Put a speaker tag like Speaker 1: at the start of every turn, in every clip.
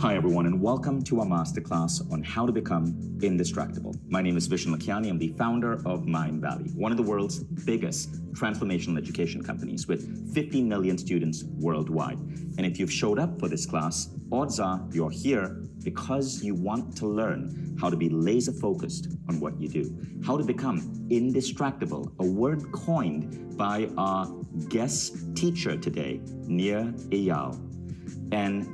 Speaker 1: Hi everyone, and welcome to our masterclass on how to become indistractable. My name is Vishen Lakhiani. I'm the founder of Mindvalley, one of the world's biggest transformational education companies with 50 million students worldwide. And if you've showed up for this class, odds are you're here because you want to learn how to be laser focused on what you do, how to become indistractable, a word coined by our guest teacher today, Nir Eyal. And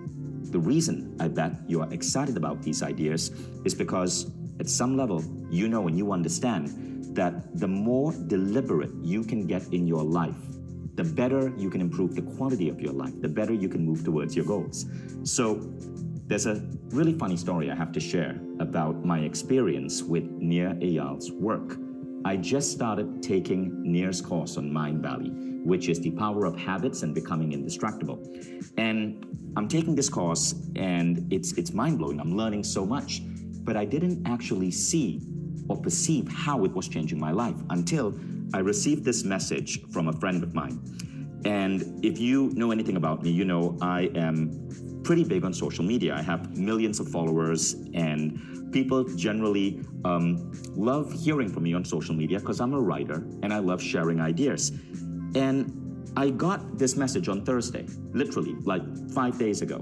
Speaker 1: the reason I bet you are excited about these ideas is because at some level, you know and you understand that the more deliberate you can get in your life, the better you can improve the quality of your life, the better you can move towards your goals. So there's a really funny story I have to share about my experience with Nir Eyal's work. I just started taking Nir's course on Mindvalley, which is the power of habits and becoming indistractable. And I'm taking this course and it's mind-blowing. I'm learning so much, but I didn't actually see or perceive how it was changing my life until I received this message from a friend of mine. And if you know anything about me, you know I am pretty big on social media. I have millions of followers, and people generally love hearing from me on social media because I'm a writer and I love sharing ideas. And I got this message on Thursday, literally like 5 days ago,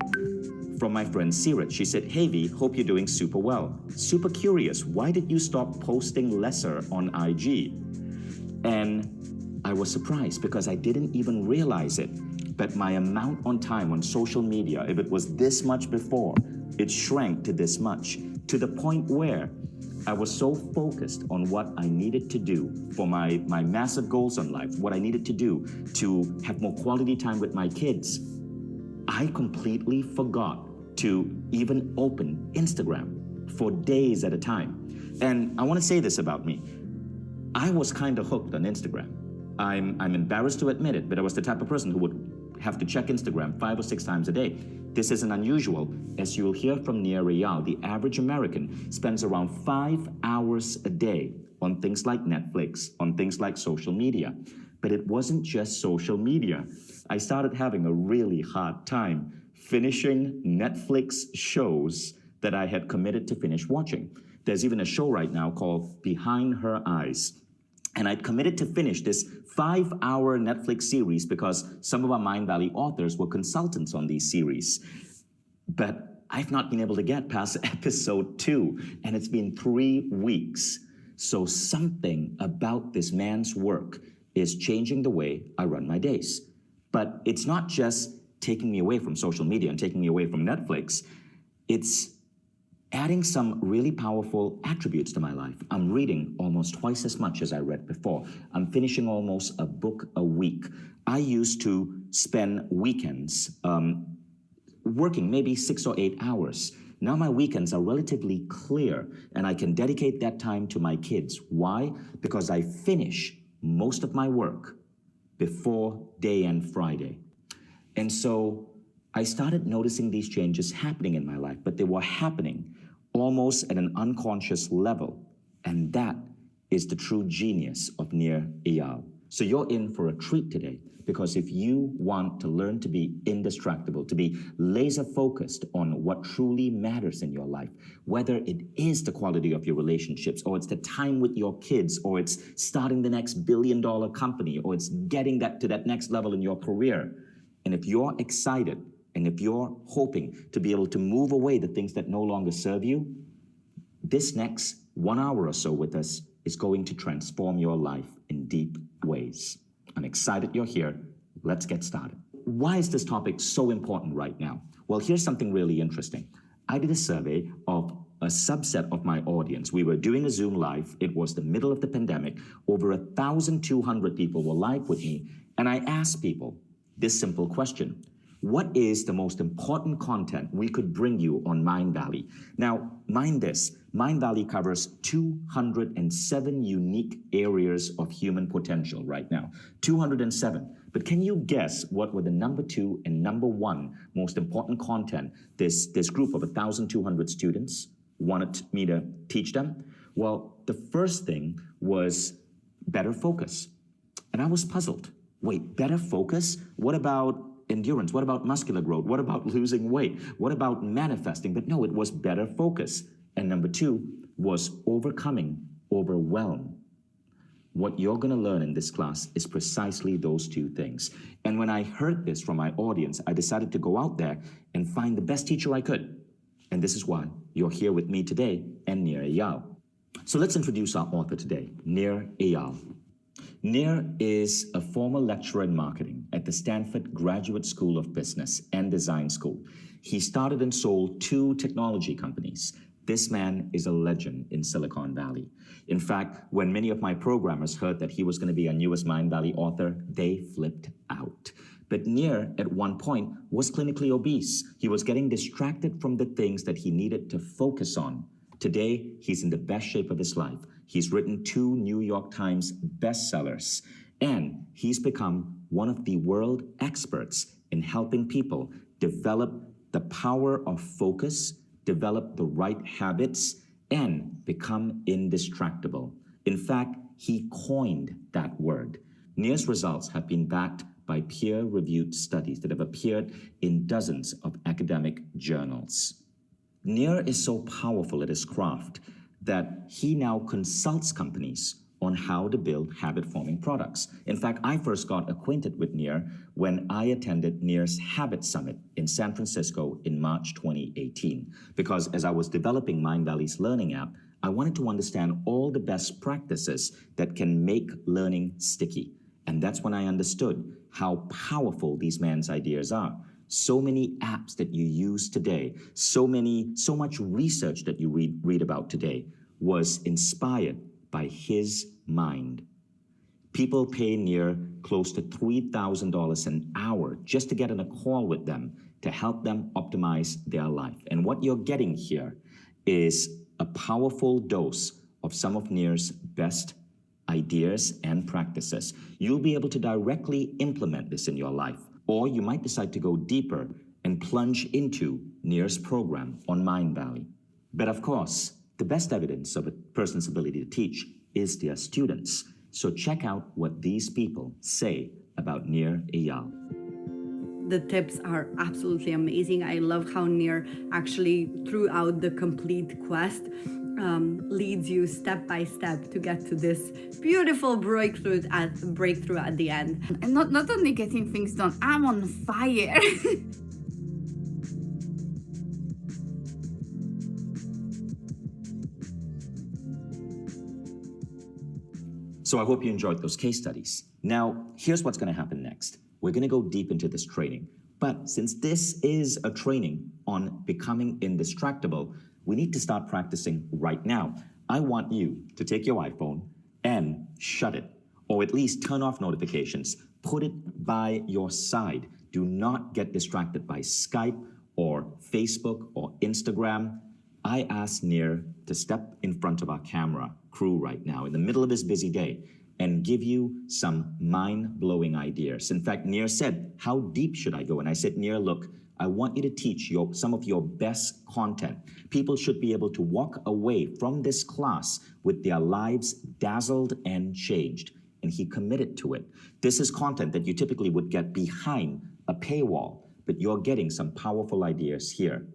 Speaker 1: from my friend Sirit. She said, "Hey V, hope you're doing super well. Super curious, why did you stop posting lesser on IG?" And I was surprised because I didn't even realize it. But my amount on time on social media, if it was this much before, it shrank to this much, to the point where I was so focused on what I needed to do for my massive goals in life, what I needed to do to have more quality time with my kids, I completely forgot to even open Instagram for days at a time. And I want to say this about me. I was kind of hooked on Instagram. I'm embarrassed to admit it, but I was the type of person who would have to check Instagram 5 or 6 times a day. This isn't unusual. As you'll hear from Nir Eyal, the average American spends around 5 hours a day on things like Netflix, on things like social media. But it wasn't just social media. I started having a really hard time finishing Netflix shows that I had committed to finish watching. There's even a show right now called Behind Her Eyes. And I'd committed to finish this 5-hour Netflix series because some of our Mindvalley authors were consultants on these series. But I've not been able to get past episode 2, and it's been 3 weeks. So something about this man's work is changing the way I run my days. But it's not just taking me away from social media and taking me away from Netflix. It's adding some really powerful attributes to my life. I'm reading almost twice as much as I read before. I'm finishing almost a book a week. I used to spend weekends working maybe 6 or 8 hours. Now my weekends are relatively clear and I can dedicate that time to my kids. Why? Because I finish most of my work before day end Friday. And so I started noticing these changes happening in my life, but they were happening almost at an unconscious level. And that is the true genius of Nir Eyal. So you're in for a treat today, because if you want to learn to be indistractable, to be laser focused on what truly matters in your life, whether it is the quality of your relationships, or it's the time with your kids, or it's starting the next billion-dollar company, or it's getting that to that next level in your career, and if you're excited, and if you're hoping to be able to move away the things that no longer serve you, this next 1 hour or so with us is going to transform your life in deep ways. I'm excited you're here. Let's get started. Why is this topic so important right now? Well, here's something really interesting. I did a survey of a subset of my audience. We were doing a Zoom live. It was the middle of the pandemic. Over 1,200 people were live with me. And I asked people this simple question: what is the most important content we could bring you on Mindvalley? Now, mind this, Mindvalley covers 207 unique areas of human potential right now. 207. But can you guess what were the number 2 and number 1 most important content this group of 1,200 students wanted me to teach them? Well, the first thing was better focus. And I was puzzled. Wait, better focus? What about endurance? What about muscular growth? What about losing weight? What about manifesting? But no, it was better focus. And number two was overcoming overwhelm. What you're going to learn in this class is precisely those two things. And when I heard this from my audience, I decided to go out there and find the best teacher I could. And this is why you're here with me today and Nir Eyal. So let's introduce our author today, Nir Eyal. Nir is a former lecturer in marketing at the Stanford Graduate School of Business and Design School. He started and sold 2 technology companies. This man is a legend in Silicon Valley. In fact, when many of my programmers heard that he was going to be a newest Mindvalley author, they flipped out. But Nir, at one point, was clinically obese. He was getting distracted from the things that he needed to focus on. Today, he's in the best shape of his life. He's written 2 New York Times bestsellers, and he's become one of the world experts in helping people develop the power of focus, develop the right habits, and become indistractable. In fact, he coined that word. Nir's results have been backed by peer-reviewed studies that have appeared in dozens of academic journals. Nir is so powerful at his craft that he now consults companies on how to build habit-forming products. In fact, I first got acquainted with Nir when I attended Nir's Habit Summit in San Francisco in March 2018. Because as I was developing Mindvalley's learning app, I wanted to understand all the best practices that can make learning sticky. And that's when I understood how powerful these man's ideas are. So many apps that you use today, so much research that you read about today was inspired by his mind. People pay Nir close to $3,000 an hour just to get on a call with them to help them optimize their life. And what you're getting here is a powerful dose of some of Nir's best ideas and practices. You'll be able to directly implement this in your life, or you might decide to go deeper and plunge into Nir's program on Mindvalley. But of course, the best evidence of a person's ability to teach is their students. So check out what these people say about Nir Eyal.
Speaker 2: The tips are absolutely amazing. I love how Nir actually, throughout the complete quest, leads you step by step to get to this beautiful breakthrough at the end.
Speaker 3: And not only getting things done, I'm on fire.
Speaker 1: So I hope you enjoyed those case studies. Now, here's what's going to happen next. We're going to go deep into this training. But since this is a training on becoming indistractable, we need to start practicing right now. I want you to take your iPhone and shut it, or at least turn off notifications. Put it by your side. Do not get distracted by Skype or Facebook or Instagram. I asked Nir to step in front of our camera crew right now in the middle of his busy day and give you some mind-blowing ideas. In fact, Nir said, how deep should I go? And I said, Nir, look, I want you to teach some of your best content. People should be able to walk away from this class with their lives dazzled and changed. And he committed to it. This is content that you typically would get behind a paywall, but you're getting some powerful ideas here.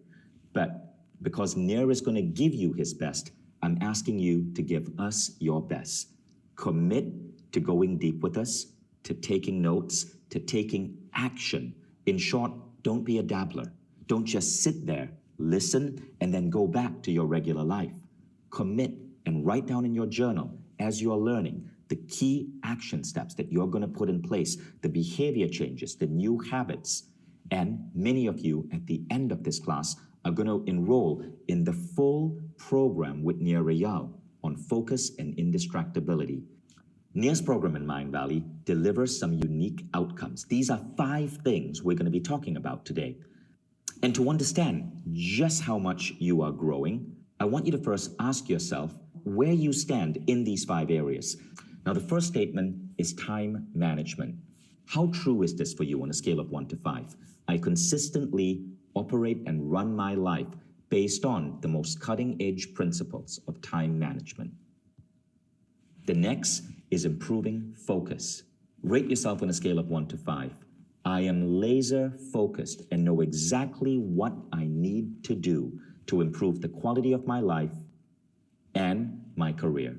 Speaker 1: But because Nir is going to give you his best, I'm asking you to give us your best. Commit to going deep with us, to taking notes, to taking action. In short, don't be a dabbler. Don't just sit there, listen, and then go back to your regular life. Commit and write down in your journal as you're learning the key action steps that you're going to put in place, the behavior changes, the new habits. And many of you at the end of this class are going to enroll in the full program with Nir Eyal on focus and indistractability. Nir's program in Mindvalley delivers some unique outcomes. These are 5 things we're going to be talking about today. And to understand just how much you are growing, I want you to first ask yourself where you stand in these 5 areas. Now, the first statement is time management. How true is this for you on a scale of 1 to 5? I consistently operate and run my life based on the most cutting-edge principles of time management. The next is improving focus. Rate yourself on a scale of 1 to 5. I am laser focused and know exactly what I need to do to improve the quality of my life and my career.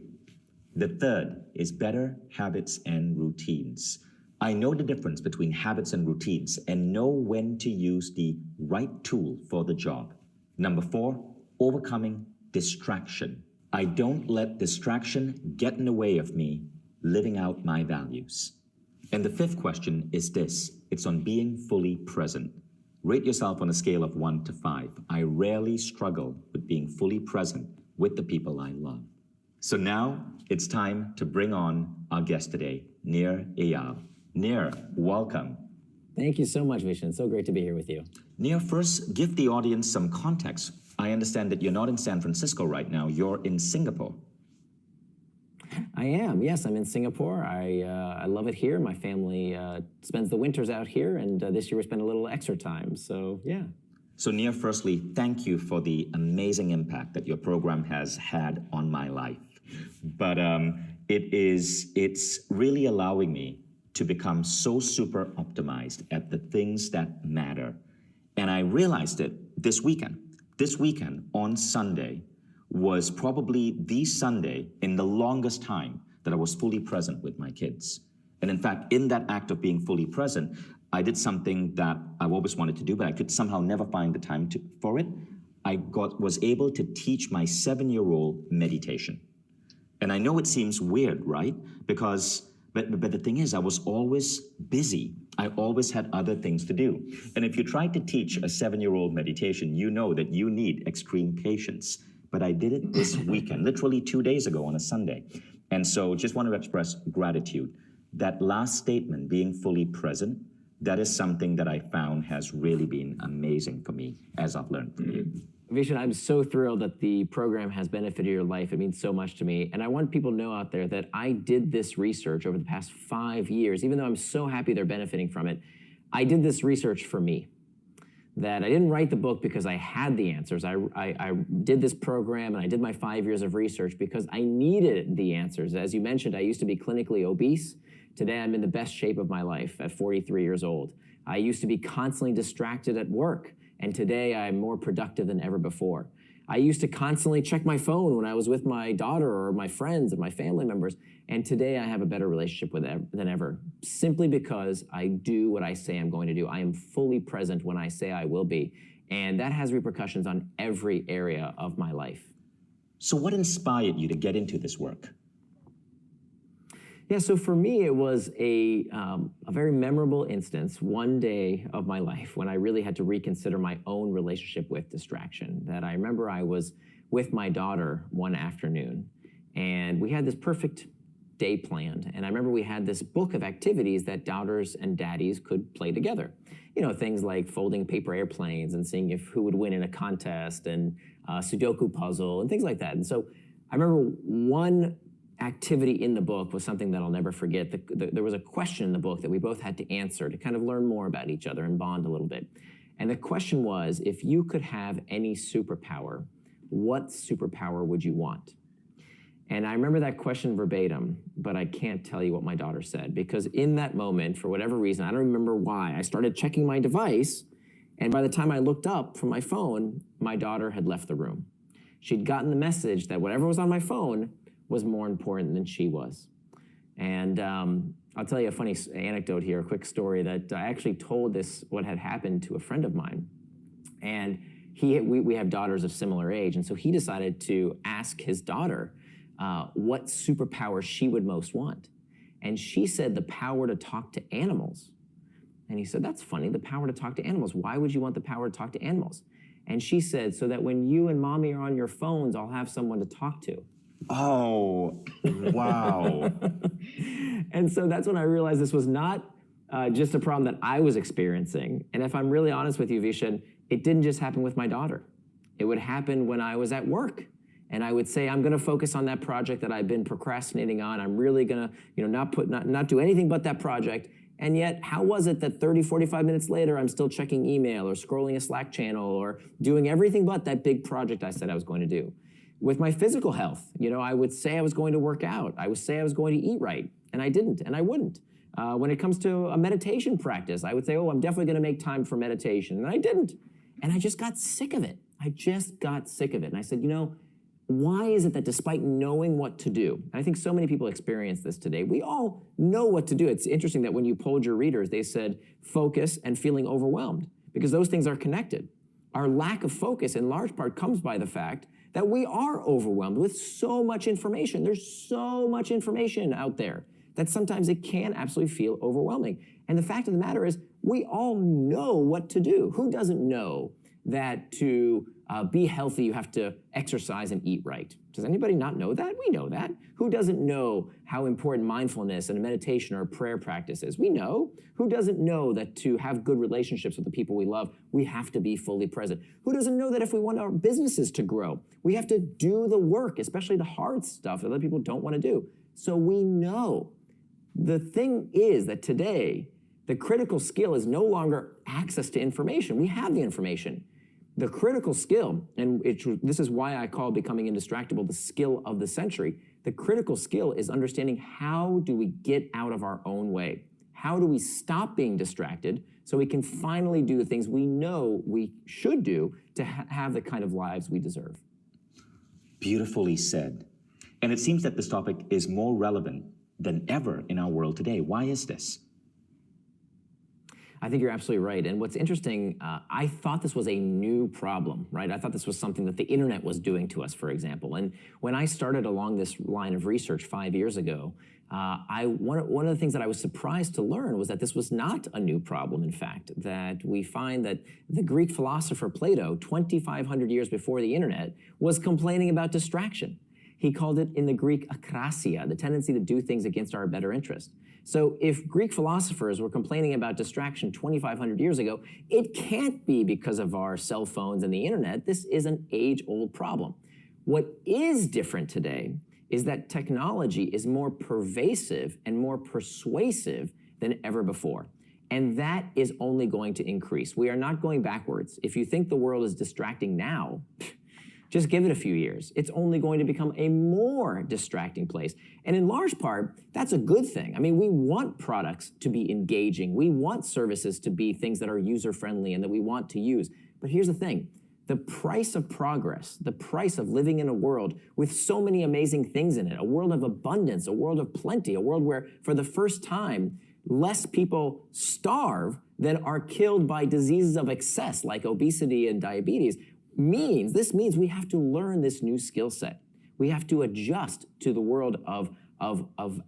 Speaker 1: The third is better habits and routines. I know the difference between habits and routines and know when to use the right tool for the job. Number 4, overcoming distraction. I don't let distraction get in the way of me living out my values. And the 5th question is this. It's on being fully present. Rate yourself on a scale of 1 to 5. I rarely struggle with being fully present with the people I love. So now it's time to bring on our guest today, Nir Eyal. Nir, welcome.
Speaker 4: Thank you so much, Vishen. So great to be here with you.
Speaker 1: Nir, first, give the audience some context. I understand that you're not in San Francisco right now. You're in Singapore.
Speaker 4: I am. Yes, I'm in Singapore. I love it here. My family spends the winters out here, and this year we spent a little extra time. So, yeah.
Speaker 1: So, Nir, firstly, thank you for the amazing impact that your program has had on my life. But it's really allowing me to become so super optimized at the things that matter. And I realized it this weekend. This weekend, on Sunday, was probably the Sunday in the longest time that I was fully present with my kids. And in fact, in that act of being fully present, I did something that I've always wanted to do, but I could somehow never find the time for it. I was able to teach my 7-year-old meditation. And I know it seems weird, right? But the thing is, I was always busy. I always had other things to do. And if you try to teach a 7-year-old meditation, you know that you need extreme patience. But I did it this weekend, literally 2 days ago on a Sunday. And so just want to express gratitude. That last statement, being fully present, that is something that I found has really been amazing for me as I've learned from you.
Speaker 4: Vishen, I'm so thrilled that the program has benefited your life. It means so much to me. And I want people to know out there that I did this research over the past 5 years. Even though I'm so happy they're benefiting from it, I did this research for me. That I didn't write the book because I had the answers. I did this program and I did my 5 years of research because I needed the answers. As you mentioned, I used to be clinically obese. Today, I'm in the best shape of my life at 43 years old. I used to be constantly distracted at work, and today I'm more productive than ever before. I used to constantly check my phone when I was with my daughter or my friends and my family members, and today I have a better relationship with than ever, simply because I do what I say I'm going to do. I am fully present when I say I will be, and that has repercussions on every area of my life.
Speaker 1: So what inspired you to get into this work?
Speaker 4: Yeah, so for me, it was a very memorable instance, one day of my life when I really had to reconsider my own relationship with distraction. That I remember I was with my daughter one afternoon, and we had this perfect day planned. And I remember we had this book of activities that daughters and daddies could play together. You know, things like folding paper airplanes and seeing who would win in a contest, and Sudoku puzzle and things like that. And so I remember one activity in the book was something that I'll never forget. There was a question in the book that we both had to answer to kind of learn more about each other and bond a little bit. And the question was, if you could have any superpower, what superpower would you want? And I remember that question verbatim, but I can't tell you what my daughter said, because in that moment, for whatever reason, I don't remember why, I started checking my device, and by the time I looked up from my phone, my daughter had left the room. She'd gotten the message that whatever was on my phone was more important than she was. And I'll tell you a funny anecdote here, a quick story that I actually told what had happened to a friend of mine. And we have daughters of similar age, and so he decided to ask his daughter what superpower she would most want. And she said the power to talk to animals. And he said, that's funny, the power to talk to animals. Why would you want the power to talk to animals? And she said, so that when you and mommy are on your phones, I'll have someone to talk to.
Speaker 1: Oh, wow.
Speaker 4: And so that's when I realized this was not just a problem that I was experiencing. And if I'm really honest with you, Vishen, it didn't just happen with my daughter. It would happen when I was at work. And I would say, I'm going to focus on that project that I've been procrastinating on. I'm really going to not do anything but that project. And yet, how was it that 30, 45 minutes later, I'm still checking email or scrolling a Slack channel or doing everything but that big project I said I was going to do? With my physical health, I would say I was going to work out. I would say I was going to eat right, and I didn't, and I wouldn't. When it comes to a meditation practice, I would say, oh, I'm definitely going to make time for meditation. And I didn't. And I just got sick of it. I just got sick of it. And I said, you know, why is it that despite knowing what to do, and I think so many people experience this today, we all know what to do. It's interesting that when you polled your readers, they said focus and feeling overwhelmed, because those things are connected. Our lack of focus in large part comes by the fact that we are overwhelmed with so much information. There's so much information out there that sometimes it can absolutely feel overwhelming. And the fact of the matter is, we all know what to do. Who doesn't know that to be healthy, you have to exercise and eat right? Does anybody not know that? We know that. Who doesn't know how important mindfulness and meditation or prayer practice is? We know. Who doesn't know that to have good relationships with the people we love, we have to be fully present? Who doesn't know that if we want our businesses to grow, we have to do the work, especially the hard stuff that other people don't want to do? So we know. The thing is that today, the critical skill is no longer access to information. We have the information. The critical skill, and this is why I call becoming indistractable the skill of the century, the critical skill is understanding how do we get out of our own way? How do we stop being distracted so we can finally do the things we know we should do to have the kind of lives we deserve?
Speaker 1: Beautifully said. And it seems that this topic is more relevant than ever in our world today. Why is this?
Speaker 4: I think you're absolutely right. And what's interesting, I thought this was a new problem, right? I thought this was something that the internet was doing to us, for example. And when I started along this line of research 5 years ago, one of the things that I was surprised to learn was that this was not a new problem, in fact, that we find that the Greek philosopher Plato, 2,500 years before the internet, was complaining about distraction. He called it in the Greek akrasia, the tendency to do things against our better interest. So if Greek philosophers were complaining about distraction 2,500 years ago, it can't be because of our cell phones and the internet. This is an age-old problem. What is different today is that technology is more pervasive and more persuasive than ever before. And that is only going to increase. We are not going backwards. If you think the world is distracting now, just give it a few years. It's only going to become a more distracting place. And in large part, that's a good thing. I mean, we want products to be engaging. We want services to be things that are user-friendly and that we want to use. But here's the thing. The price of progress, the price of living in a world with so many amazing things in it, a world of abundance, a world of plenty, a world where, for the first time, less people starve than are killed by diseases of excess like obesity and diabetes, this means we have to learn this new skill set. We have to adjust to the world of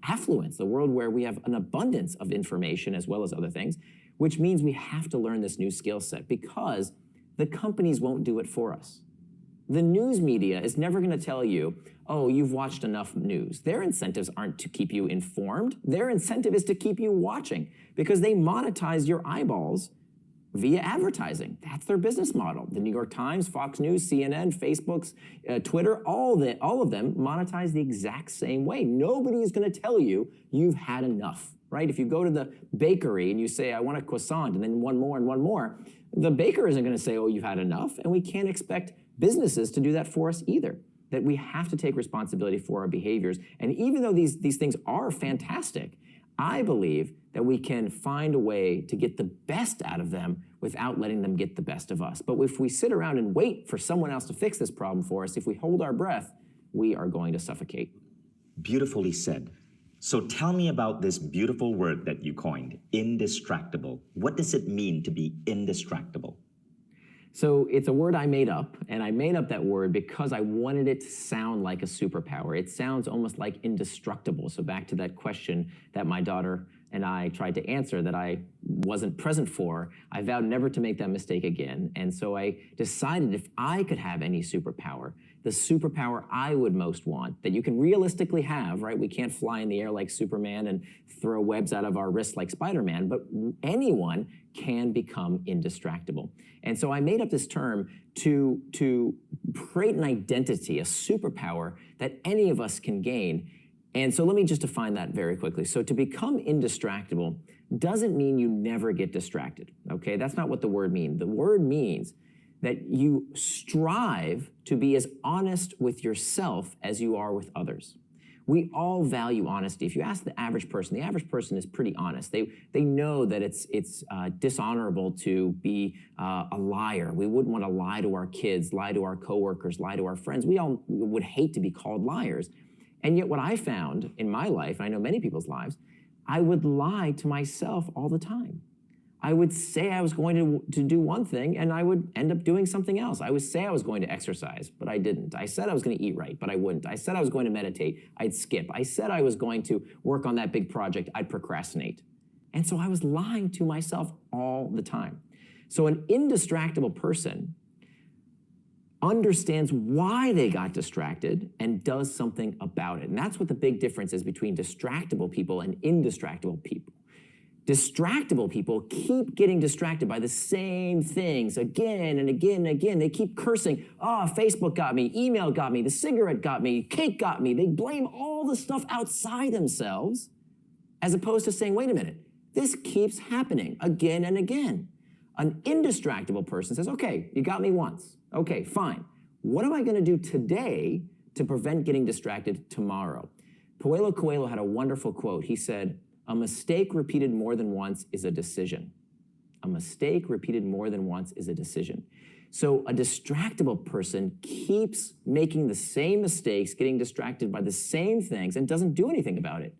Speaker 4: affluence, the world where we have an abundance of information as well as other things, which means we have to learn this new skill set because the companies won't do it for us. The news media is never going to tell you, oh, you've watched enough news. Their incentives aren't to keep you informed. Their incentive is to keep you watching because they monetize your eyeballs via advertising. That's their business model. The New York Times, Fox News, CNN, Facebook's, Twitter, all of them monetize the exact same way. Nobody is going to tell you you've had enough, right? If you go to the bakery and you say, I want a croissant, and then one more and one more, the baker isn't going to say, oh, you've had enough, and we can't expect businesses to do that for us either. That we have to take responsibility for our behaviors. And even though these things are fantastic, I believe that we can find a way to get the best out of them without letting them get the best of us. But if we sit around and wait for someone else to fix this problem for us, if we hold our breath, we are going to suffocate.
Speaker 1: Beautifully said. So tell me about this beautiful word that you coined, indistractable. What does it mean to be indistractable?
Speaker 4: So it's a word I made up, and I made up that word because I wanted it to sound like a superpower. It sounds almost like indestructible. So back to that question that my daughter and I tried to answer that I wasn't present for, I vowed never to make that mistake again. And so I decided if I could have any superpower, the superpower I would most want, that you can realistically have, right? We can't fly in the air like Superman and throw webs out of our wrists like Spider-Man, but anyone can become indistractable. And so I made up this term to create an identity, a superpower that any of us can gain. And so let me just define that very quickly. So to become indistractable doesn't mean you never get distracted, okay? That's not what the word means. The word means that you strive to be as honest with yourself as you are with others. We all value honesty. If you ask the average person is pretty honest. They know that it's dishonorable to be a liar. We wouldn't want to lie to our kids, lie to our coworkers, lie to our friends. We all would hate to be called liars. And yet what I found in my life, and I know many people's lives, I would lie to myself all the time. I would say I was going to do one thing, and I would end up doing something else. I would say I was going to exercise, but I didn't. I said I was going to eat right, but I wouldn't. I said I was going to meditate. I'd skip. I said I was going to work on that big project. I'd procrastinate. And so I was lying to myself all the time. So an indistractable person understands why they got distracted and does something about it. And that's what the big difference is between distractible people and indistractable people. Distractible people keep getting distracted by the same things again and again and again. They keep cursing, oh, Facebook got me, email got me, the cigarette got me, cake got me. They blame all the stuff outside themselves as opposed to saying, wait a minute, this keeps happening again and again. An indistractable person says, okay, you got me once. Okay, fine. What am I going to do today to prevent getting distracted tomorrow? Paulo Coelho had a wonderful quote. He said, a mistake repeated more than once is a decision. A mistake repeated more than once is a decision. So a distractible person keeps making the same mistakes, getting distracted by the same things, and doesn't do anything about it.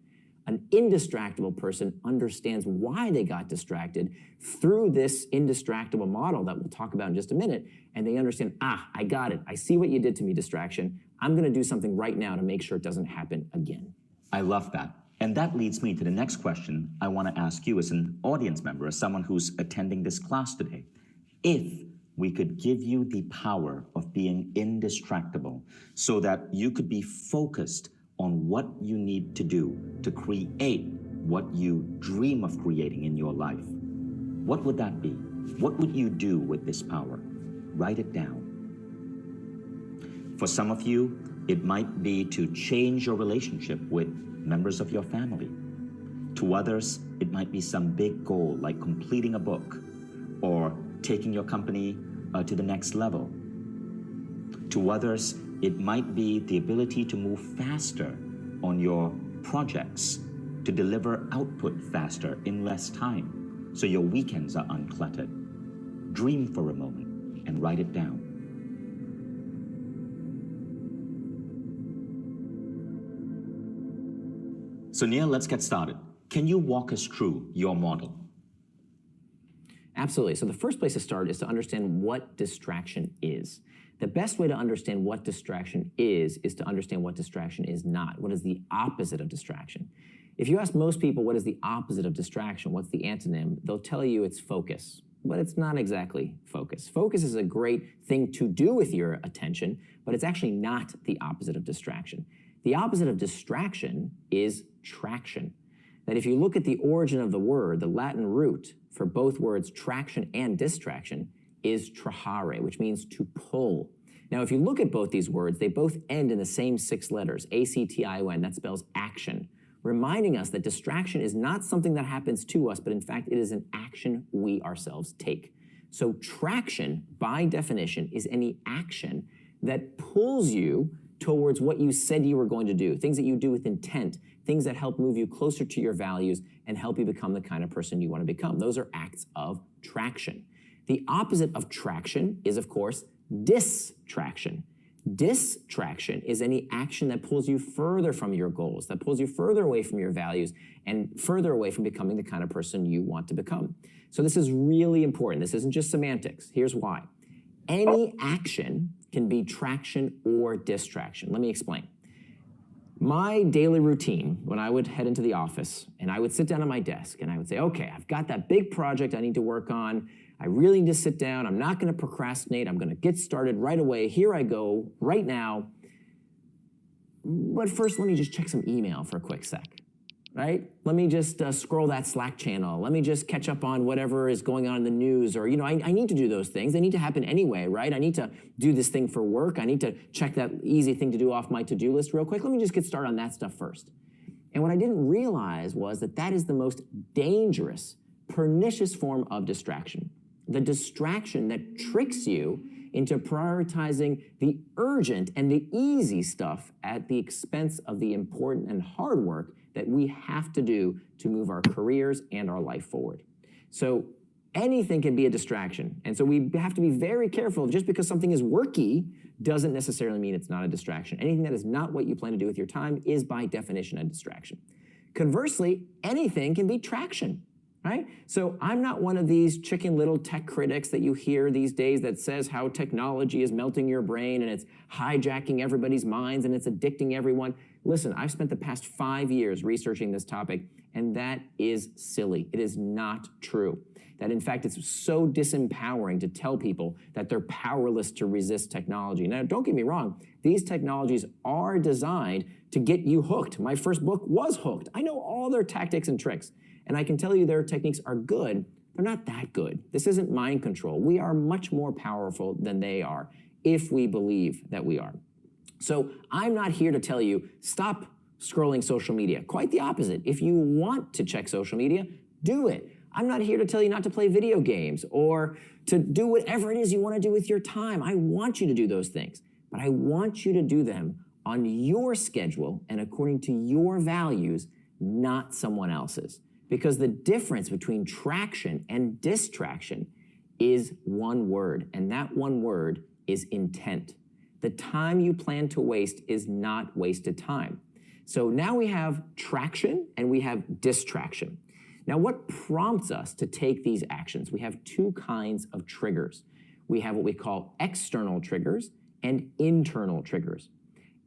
Speaker 4: An indistractable person understands why they got distracted through this indistractable model that we'll talk about in just a minute, and they understand, I got it. I see what you did to me, distraction. I'm going to do something right now to make sure it doesn't happen again.
Speaker 1: I love that. And that leads me to the next question I want to ask you as an audience member, as someone who's attending this class today. If we could give you the power of being indistractable so that you could be focused on what you need to do to create what you dream of creating in your life, what would that be? What would you do with this power? Write it down. For some of you, it might be to change your relationship with members of your family. To others, it might be some big goal like completing a book or taking your company to the next level. To others, it might be the ability to move faster on your projects, to deliver output faster in less time, so your weekends are uncluttered. Dream for a moment and write it down. So Nir, let's get started. Can you walk us through your model?
Speaker 4: Absolutely. So the first place to start is to understand what distraction is. The best way to understand what distraction is to understand what distraction is not. What is the opposite of distraction? If you ask most people what is the opposite of distraction, what's the antonym, they'll tell you it's focus. But it's not exactly focus. Focus is a great thing to do with your attention, but it's actually not the opposite of distraction. The opposite of distraction is traction. That if you look at the origin of the word, the Latin root for both words traction and distraction is trahare, which means to pull. Now, if you look at both these words, they both end in the same 6 letters, A-C-T-I-O-N, that spells action, reminding us that distraction is not something that happens to us, but in fact, it is an action we ourselves take. So traction, by definition, is any action that pulls you towards what you said you were going to do, things that you do with intent, things that help move you closer to your values and help you become the kind of person you want to become. Those are acts of traction. The opposite of traction is, of course, distraction. Distraction is any action that pulls you further from your goals, that pulls you further away from your values and further away from becoming the kind of person you want to become. So this is really important. This isn't just semantics. Here's why. Any action can be traction or distraction. Let me explain. My daily routine, when I would head into the office and I would sit down at my desk and I would say, okay, I've got that big project I need to work on. I really need to sit down. I'm not going to procrastinate. I'm going to get started right away. Here I go, right now. But first, let me just check some email for a quick sec, right? Let me just scroll that Slack channel. Let me just catch up on whatever is going on in the news. Or, I need to do those things. They need to happen anyway, right? I need to do this thing for work. I need to check that easy thing to do off my to-do list real quick. Let me just get started on that stuff first. And what I didn't realize was that that is the most dangerous, pernicious form of distraction. The distraction that tricks you into prioritizing the urgent and the easy stuff at the expense of the important and hard work that we have to do to move our careers and our life forward. So anything can be a distraction. And so we have to be very careful. Just because something is worky doesn't necessarily mean it's not a distraction. Anything that is not what you plan to do with your time is by definition a distraction. Conversely, anything can be traction, right? So I'm not one of these Chicken Little tech critics that you hear these days that says how technology is melting your brain and it's hijacking everybody's minds and it's addicting everyone. Listen, I've spent the past 5 years researching this topic, and that is silly. It is not true. That in fact, it's so disempowering to tell people that they're powerless to resist technology. Now, don't get me wrong, these technologies are designed to get you hooked. My first book was hooked. I know all their tactics and tricks, and I can tell you their techniques are good. They're not that good. This isn't mind control. We are much more powerful than they are if we believe that we are. So I'm not here to tell you, stop scrolling social media. Quite the opposite. If you want to check social media, do it. I'm not here to tell you not to play video games or to do whatever it is you want to do with your time. I want you to do those things, but I want you to do them on your schedule and according to your values, not someone else's. Because the difference between traction and distraction is one word, and that one word is intent. The time you plan to waste is not wasted time. So now we have traction and we have distraction. Now, what prompts us to take these actions? We have two kinds of triggers. We have what we call external triggers and internal triggers.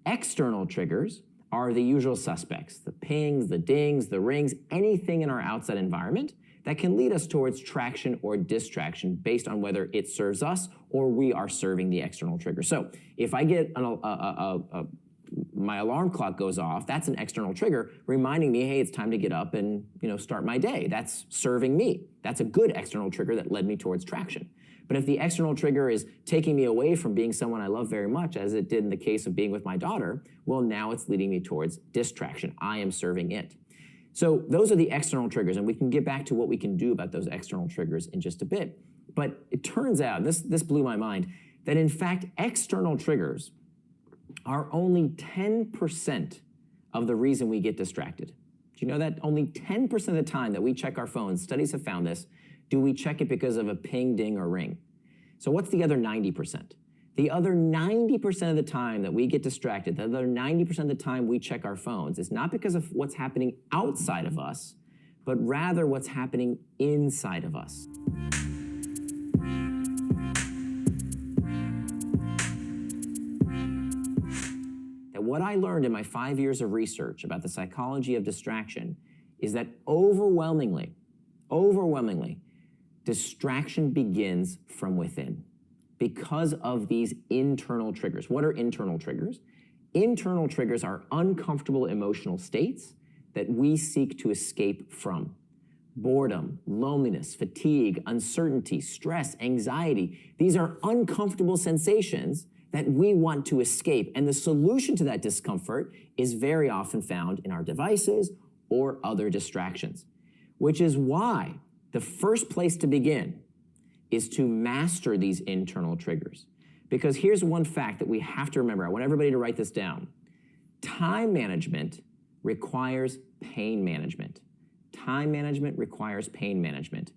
Speaker 4: External triggers are the usual suspects, the pings, the dings, the rings, anything in our outside environment that can lead us towards traction or distraction based on whether it serves us or we are serving the external trigger. So if I get my alarm clock goes off, that's an external trigger reminding me, hey, it's time to get up and start my day. That's serving me. That's a good external trigger that led me towards traction. But if the external trigger is taking me away from being someone I love very much, as it did in the case of being with my daughter, well, now it's leading me towards distraction. I am serving it. So those are the external triggers, and we can get back to what we can do about those external triggers in just a bit. But it turns out, this blew my mind, that in fact, external triggers are only 10% of the reason we get distracted. Do you know that? Only 10% of the time that we check our phones, studies have found this, do we check it because of a ping, ding, or ring. So what's the other 90%? The other 90% of the time that we get distracted, the other 90% of the time we check our phones is not because of what's happening outside of us, but rather what's happening inside of us. And what I learned in my 5 years of research about the psychology of distraction is that overwhelmingly, distraction begins from within because of these internal triggers. What are internal triggers? Internal triggers are uncomfortable emotional states that we seek to escape from. Boredom, loneliness, fatigue, uncertainty, stress, anxiety. These are uncomfortable sensations that we want to escape. And the solution to that discomfort is very often found in our devices or other distractions, which is why the first place to begin is to master these internal triggers. Because here's one fact that we have to remember. I want everybody to write this down. Time management requires pain management. Time management requires pain management.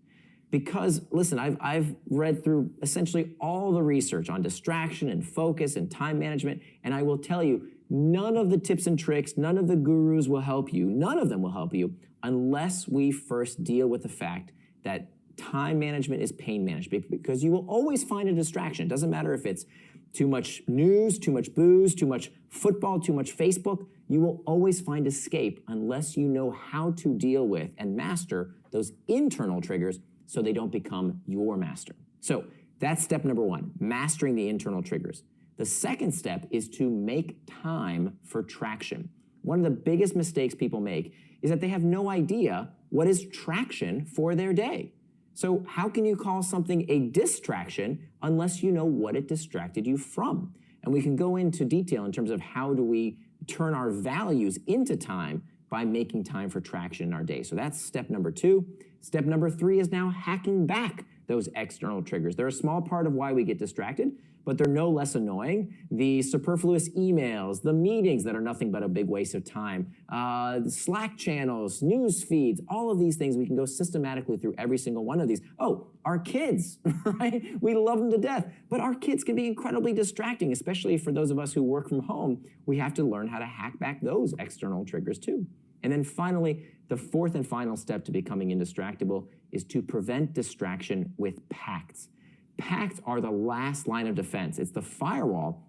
Speaker 4: Because, listen, I've read through essentially all the research on distraction and focus and time management, and I will tell you, none of the tips and tricks, none of the gurus will help you, none of them will help you unless we first deal with the fact that time management is pain management, because you will always find a distraction. It doesn't matter if it's too much news, too much booze, too much football, too much Facebook. You will always find escape unless you know how to deal with and master those internal triggers so they don't become your master. So that's step number one, mastering the internal triggers. The second step is to make time for traction. One of the biggest mistakes people make is that they have no idea what is traction for their day. So how can you call something a distraction unless you know what it distracted you from? And we can go into detail in terms of how do we turn our values into time by making time for traction in our day. So that's step number two. Step number 3 is now hacking back those external triggers. They're a small part of why we get distracted, but they're no less annoying. The superfluous emails, the meetings that are nothing but a big waste of time, the Slack channels, news feeds, all of these things, we can go systematically through every single one of these. Oh, our kids, right? We love them to death, but our kids can be incredibly distracting, especially for those of us who work from home. We have to learn how to hack back those external triggers too. And then finally, the 4th and final step to becoming indistractable is to prevent distraction with pacts. Pacts are the last line of defense. It's the firewall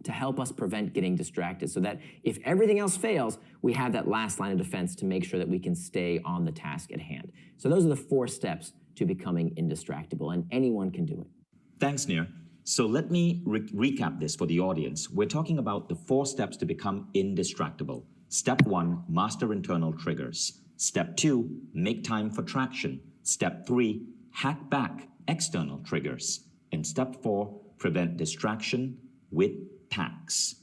Speaker 4: to help us prevent getting distracted so that if everything else fails, we have that last line of defense to make sure that we can stay on the task at hand. So those are the 4 steps to becoming indistractable, and anyone can do it.
Speaker 1: Thanks, Nir. So let me recap this for the audience. We're talking about the 4 steps to become indistractable. Step 1, master internal triggers. Step 2, make time for traction. Step 3, hack back external triggers. And step 4, prevent distraction with pacts.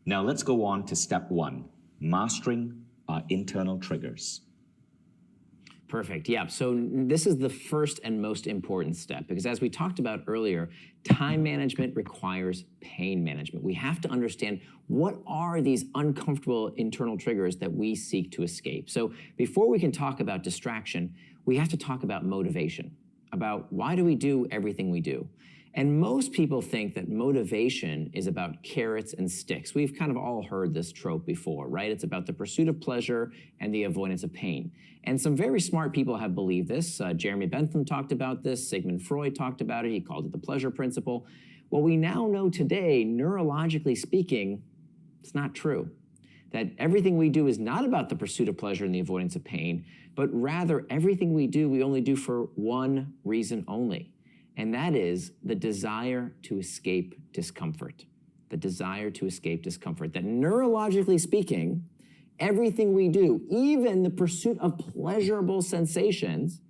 Speaker 1: Now let's go on to step 1, mastering our internal triggers.
Speaker 4: Perfect. Yeah. So this is the first and most important step because as we talked about earlier, time management requires pain management. We have to understand what are these uncomfortable internal triggers that we seek to escape. So before we can talk about distraction, we have to talk about motivation, about why do we do everything we do. And most people think that motivation is about carrots and sticks. We've kind of all heard this trope before, right? It's about the pursuit of pleasure and the avoidance of pain. And some very smart people have believed this. Jeremy Bentham talked about this. Sigmund Freud talked about it. He called it the pleasure principle. Well, we now know today, neurologically speaking, it's not true. That everything we do is not about the pursuit of pleasure and the avoidance of pain, but rather everything we do, we only do for one reason only. And that is the desire to escape discomfort. The desire to escape discomfort. That neurologically speaking, everything we do, even the pursuit of pleasurable sensations,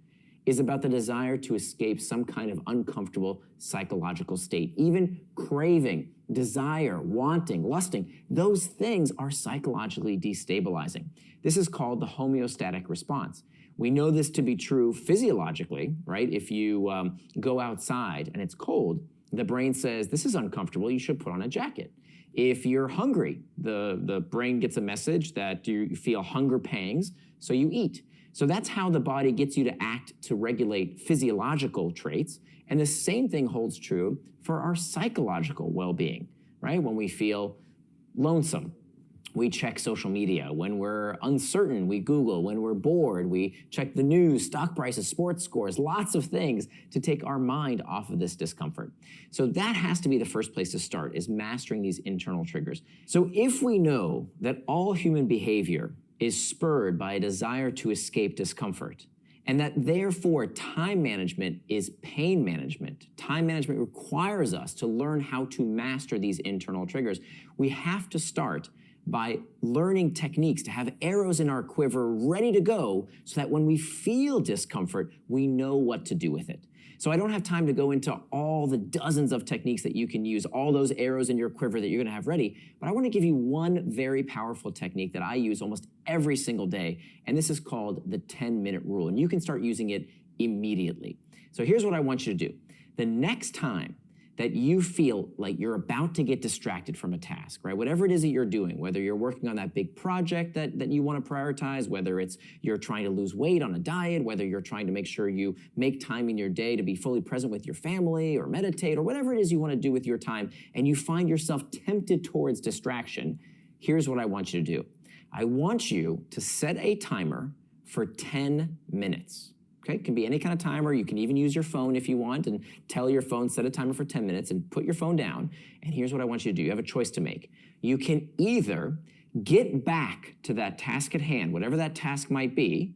Speaker 4: is about the desire to escape some kind of uncomfortable psychological state. Even craving, desire, wanting, lusting, those things are psychologically destabilizing. This is called the homeostatic response. We know this to be true physiologically, right? If you go outside and it's cold, the brain says, this is uncomfortable, you should put on a jacket. If you're hungry, the brain gets a message that you feel hunger pangs, so you eat. So that's how the body gets you to act to regulate physiological traits. And the same thing holds true for our psychological well-being, right? When we feel lonesome, we check social media. When we're uncertain, we Google. When we're bored, we check the news, stock prices, sports scores, lots of things to take our mind off of this discomfort. So that has to be the first place to start, is mastering these internal triggers. So if we know that all human behavior is spurred by a desire to escape discomfort, and that therefore time management is pain management. Time management requires us to learn how to master these internal triggers. We have to start by learning techniques to have arrows in our quiver ready to go so that when we feel discomfort, we know what to do with it. So I don't have time to go into all the dozens of techniques that you can use, all those arrows in your quiver that you're gonna have ready, but I wanna give you one very powerful technique that I use almost every single day, and this is called the 10-minute rule, and you can start using it immediately. So here's what I want you to do. The next time that you feel like you're about to get distracted from a task, right? Whatever it is that you're doing, whether you're working on that big project that you want to prioritize, whether it's you're trying to lose weight on a diet, whether you're trying to make sure you make time in your day to be fully present with your family or meditate or whatever it is you want to do with your time, and you find yourself tempted towards distraction, here's what I want you to do. I want you to set a timer for 10 minutes. Okay, it can be any kind of timer. You can even use your phone if you want and tell your phone, set a timer for 10 minutes and put your phone down. And here's what I want you to do. You have a choice to make. You can either get back to that task at hand, whatever that task might be,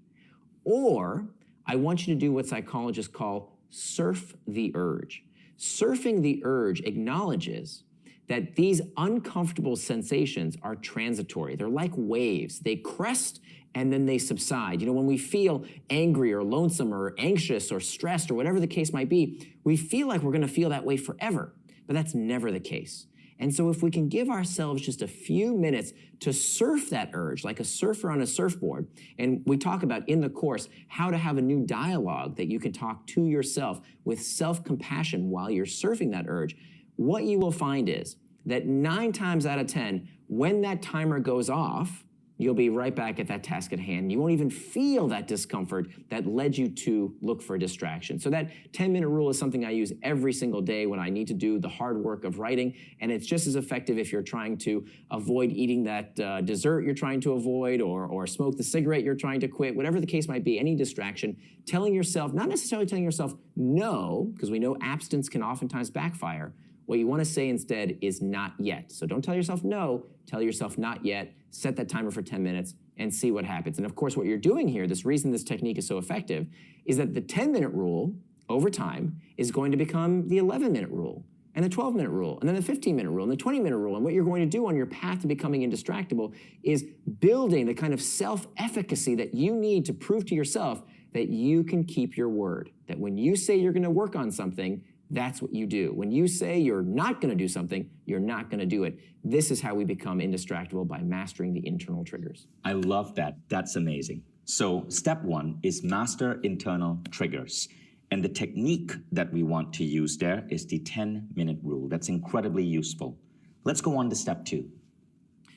Speaker 4: or I want you to do what psychologists call surf the urge. Surfing the urge acknowledges that these uncomfortable sensations are transitory. They're like waves. They crest and then they subside. You know, when we feel angry or lonesome or anxious or stressed or whatever the case might be, we feel like we're gonna feel that way forever, but that's never the case. And so if we can give ourselves just a few minutes to surf that urge, like a surfer on a surfboard, and we talk about in the course how to have a new dialogue that you can talk to yourself with self-compassion while you're surfing that urge, what you will find is that 9 times out of 10, when that timer goes off, you'll be right back at that task at hand. You won't even feel that discomfort that led you to look for a distraction. So that 10-minute rule is something I use every single day when I need to do the hard work of writing, and it's just as effective if you're trying to avoid eating that dessert you're trying to avoid, or smoke the cigarette you're trying to quit, whatever the case might be, any distraction, telling yourself, not necessarily telling yourself no, because we know abstinence can oftentimes backfire. What you want to say instead is not yet. So don't tell yourself no, tell yourself not yet, set that timer for 10 minutes and see what happens. And of course, what you're doing here, this reason this technique is so effective, is that the 10-minute rule over time is going to become the 11-minute rule, and the 12-minute rule, and then the 15-minute rule, and the 20-minute rule. And what you're going to do on your path to becoming indistractable is building the kind of self-efficacy that you need to prove to yourself that you can keep your word, that when you say you're going to work on something, that's what you do. When you say you're not going to do something, you're not going to do it. This is how we become indistractable, by mastering the internal triggers.
Speaker 1: I love that. That's amazing. So step 1 is master internal triggers. And the technique that we want to use there is the 10-minute rule. That's incredibly useful. Let's go on to step 2.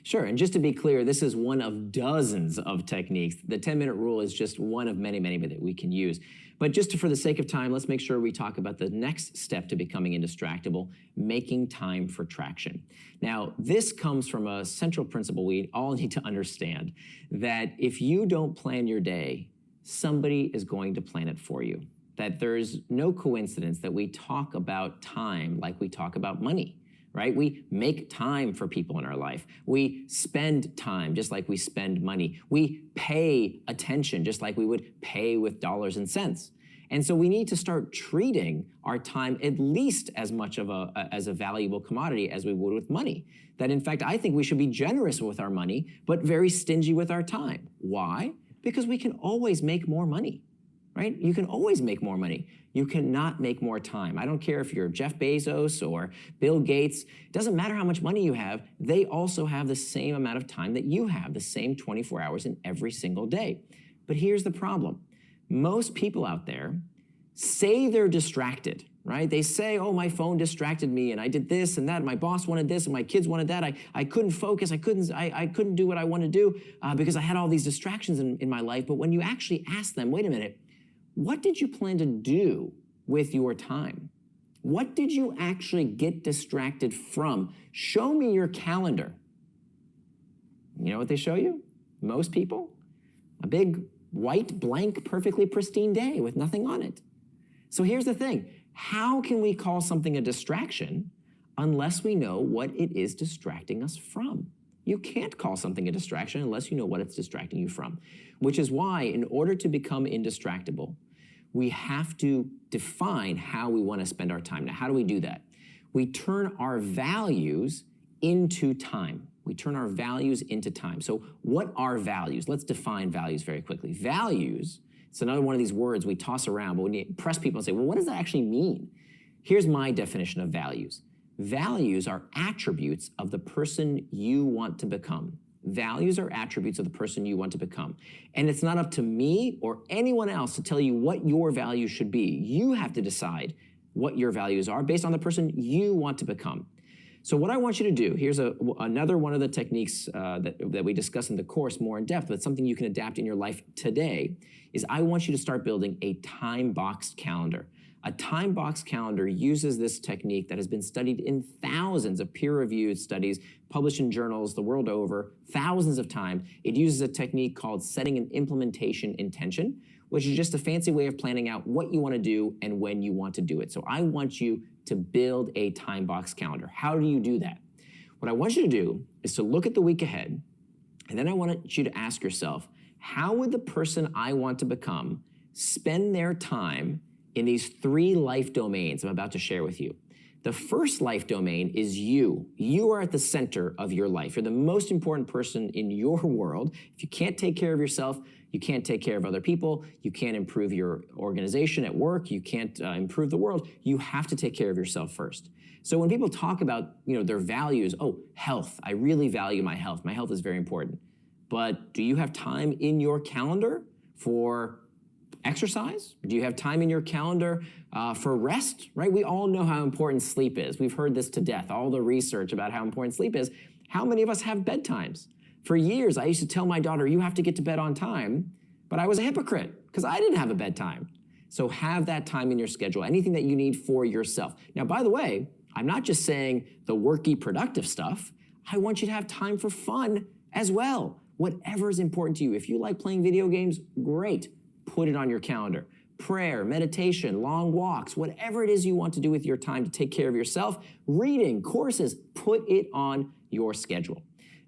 Speaker 4: Sure, and just to be clear, this is one of dozens of techniques. The 10-minute rule is just one of many, many that we can use. But just for the sake of time, let's make sure we talk about the next step to becoming indistractable, making time for traction. Now, this comes from a central principle we all need to understand, that if you don't plan your day, somebody is going to plan it for you. That there's no coincidence that we talk about time like we talk about money. Right? We make time for people in our life. We spend time just like we spend money. We pay attention just like we would pay with dollars and cents. And so we need to start treating our time at least as much of as a valuable commodity as we would with money. That in fact, I think we should be generous with our money, but very stingy with our time. Why? Because we can always make more money. Right? You can always make more money. You cannot make more time. I don't care if you're Jeff Bezos or Bill Gates. It doesn't matter how much money you have. They also have the same amount of time that you have, the same 24 hours in every single day. But here's the problem. Most people out there say they're distracted, right? They say, oh, my phone distracted me and I did this and that, and my boss wanted this and my kids wanted that. I couldn't focus. I couldn't do what I wanted to do because I had all these distractions in my life. But when you actually ask them, wait a minute, what did you plan to do with your time? What did you actually get distracted from? Show me your calendar. You know what they show you? Most people? A big, white, blank, perfectly pristine day with nothing on it. So here's the thing. How can we call something a distraction unless we know what it is distracting us from? You can't call something a distraction unless you know what it's distracting you from, which is why in order to become indistractable, we have to define how we want to spend our time. Now, how do we do that? We turn our values into time. We turn our values into time. So what are values? Let's define values very quickly. Values, it's another one of these words we toss around, but when you press people and say, well, what does that actually mean? Here's my definition of values. Values are attributes of the person you want to become. Values are attributes of the person you want to become. And it's not up to me or anyone else to tell you what your values should be. You have to decide what your values are based on the person you want to become. So what I want you to do, here's another one of the techniques that we discuss in the course more in depth, but something you can adapt in your life today, is I want you to start building a time-boxed calendar. A time-boxed calendar uses this technique that has been studied in thousands of peer-reviewed studies published in journals the world over, thousands of times. It uses a technique called setting an implementation intention, which is just a fancy way of planning out what you want to do and when you want to do it. So I want you to build a time-boxed calendar. How do you do that? What I want you to do is to look at the week ahead, and then I want you to ask yourself, how would the person I want to become spend their time in these 3 life domains I'm about to share with you? The first life domain is you. You are at the center of your life. You're the most important person in your world. If you can't take care of yourself, you can't take care of other people, you can't improve your organization at work, you can't improve the world. You have to take care of yourself first. So when people talk about their values, oh, health, I really value my health. My health is very important. But do you have time in your calendar for exercise? Do you have time in your calendar for rest, right? We all know how important sleep is. We've heard this to death, all the research about how important sleep is. How many of us have bedtimes? For years, I used to tell my daughter, you have to get to bed on time, but I was a hypocrite because I didn't have a bedtime. So have that time in your schedule, anything that you need for yourself. Now, by the way, I'm not just saying the worky, productive stuff. I want you to have time for fun as well. Whatever is important to you. If you like playing video games, great. Put it on your calendar. Prayer, meditation, long walks, whatever it is you want to do with your time to take care of yourself, reading, courses, put it on your schedule.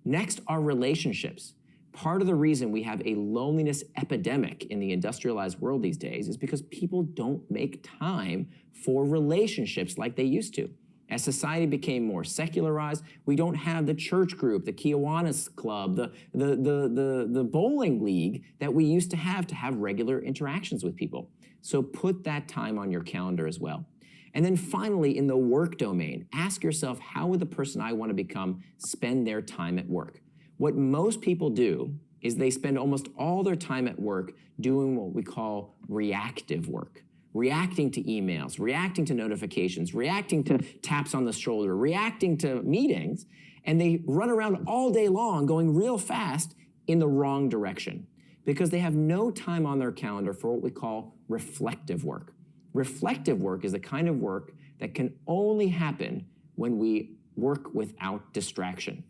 Speaker 4: Next are relationships. Part of the reason we have a loneliness epidemic in the industrialized world these days is because people don't make time for relationships like they used to. As society became more secularized, we don't have the church group, the Kiwanis Club, the bowling league that we used to have regular interactions with people. So put that time on your calendar as well. And then finally, in the work domain, ask yourself, how would the person I want to become spend their time at work? What most people do is they spend almost all their time at work doing what we call reactive work. Reacting to emails, reacting to notifications, reacting to taps on the shoulder, reacting to meetings, and they run around all day long going real fast in the wrong direction because they have no time on their calendar for what we call reflective work. Reflective work is the kind of work that can only happen when we work without distraction.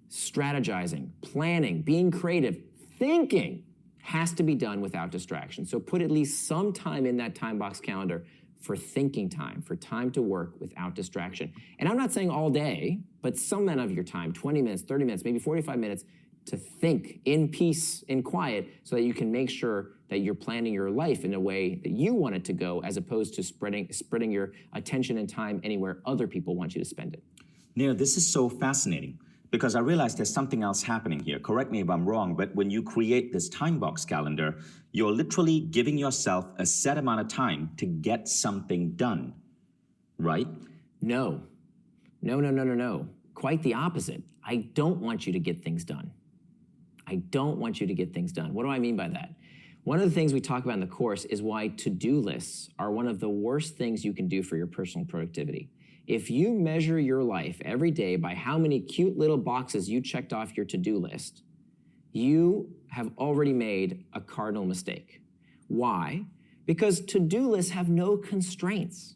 Speaker 4: Strategizing, planning, being creative, thinking has to be done without distraction. So put at least some time in that time box calendar for thinking time, for time to work without distraction. And I'm not saying all day, but some amount of your time, 20 minutes, 30 minutes, maybe 45 minutes, to think in peace, in quiet, so that you can make sure that you're planning your life in a way that you want it to go, as opposed to spreading your attention and time anywhere other people want you to spend it.
Speaker 1: Nir, this is so fascinating because I realize there's something else happening here. Correct me if I'm wrong, but when you create this time box calendar, you're literally giving yourself a set amount of time to get something done, right?
Speaker 4: No. No. Quite the opposite. I don't want you to get things done. I don't want you to get things done. What do I mean by that? One of the things we talk about in the course is why to-do lists are one of the worst things you can do for your personal productivity. If you measure your life every day by how many cute little boxes you checked off your to-do list, you have already made a cardinal mistake. Why? Because to-do lists have no constraints.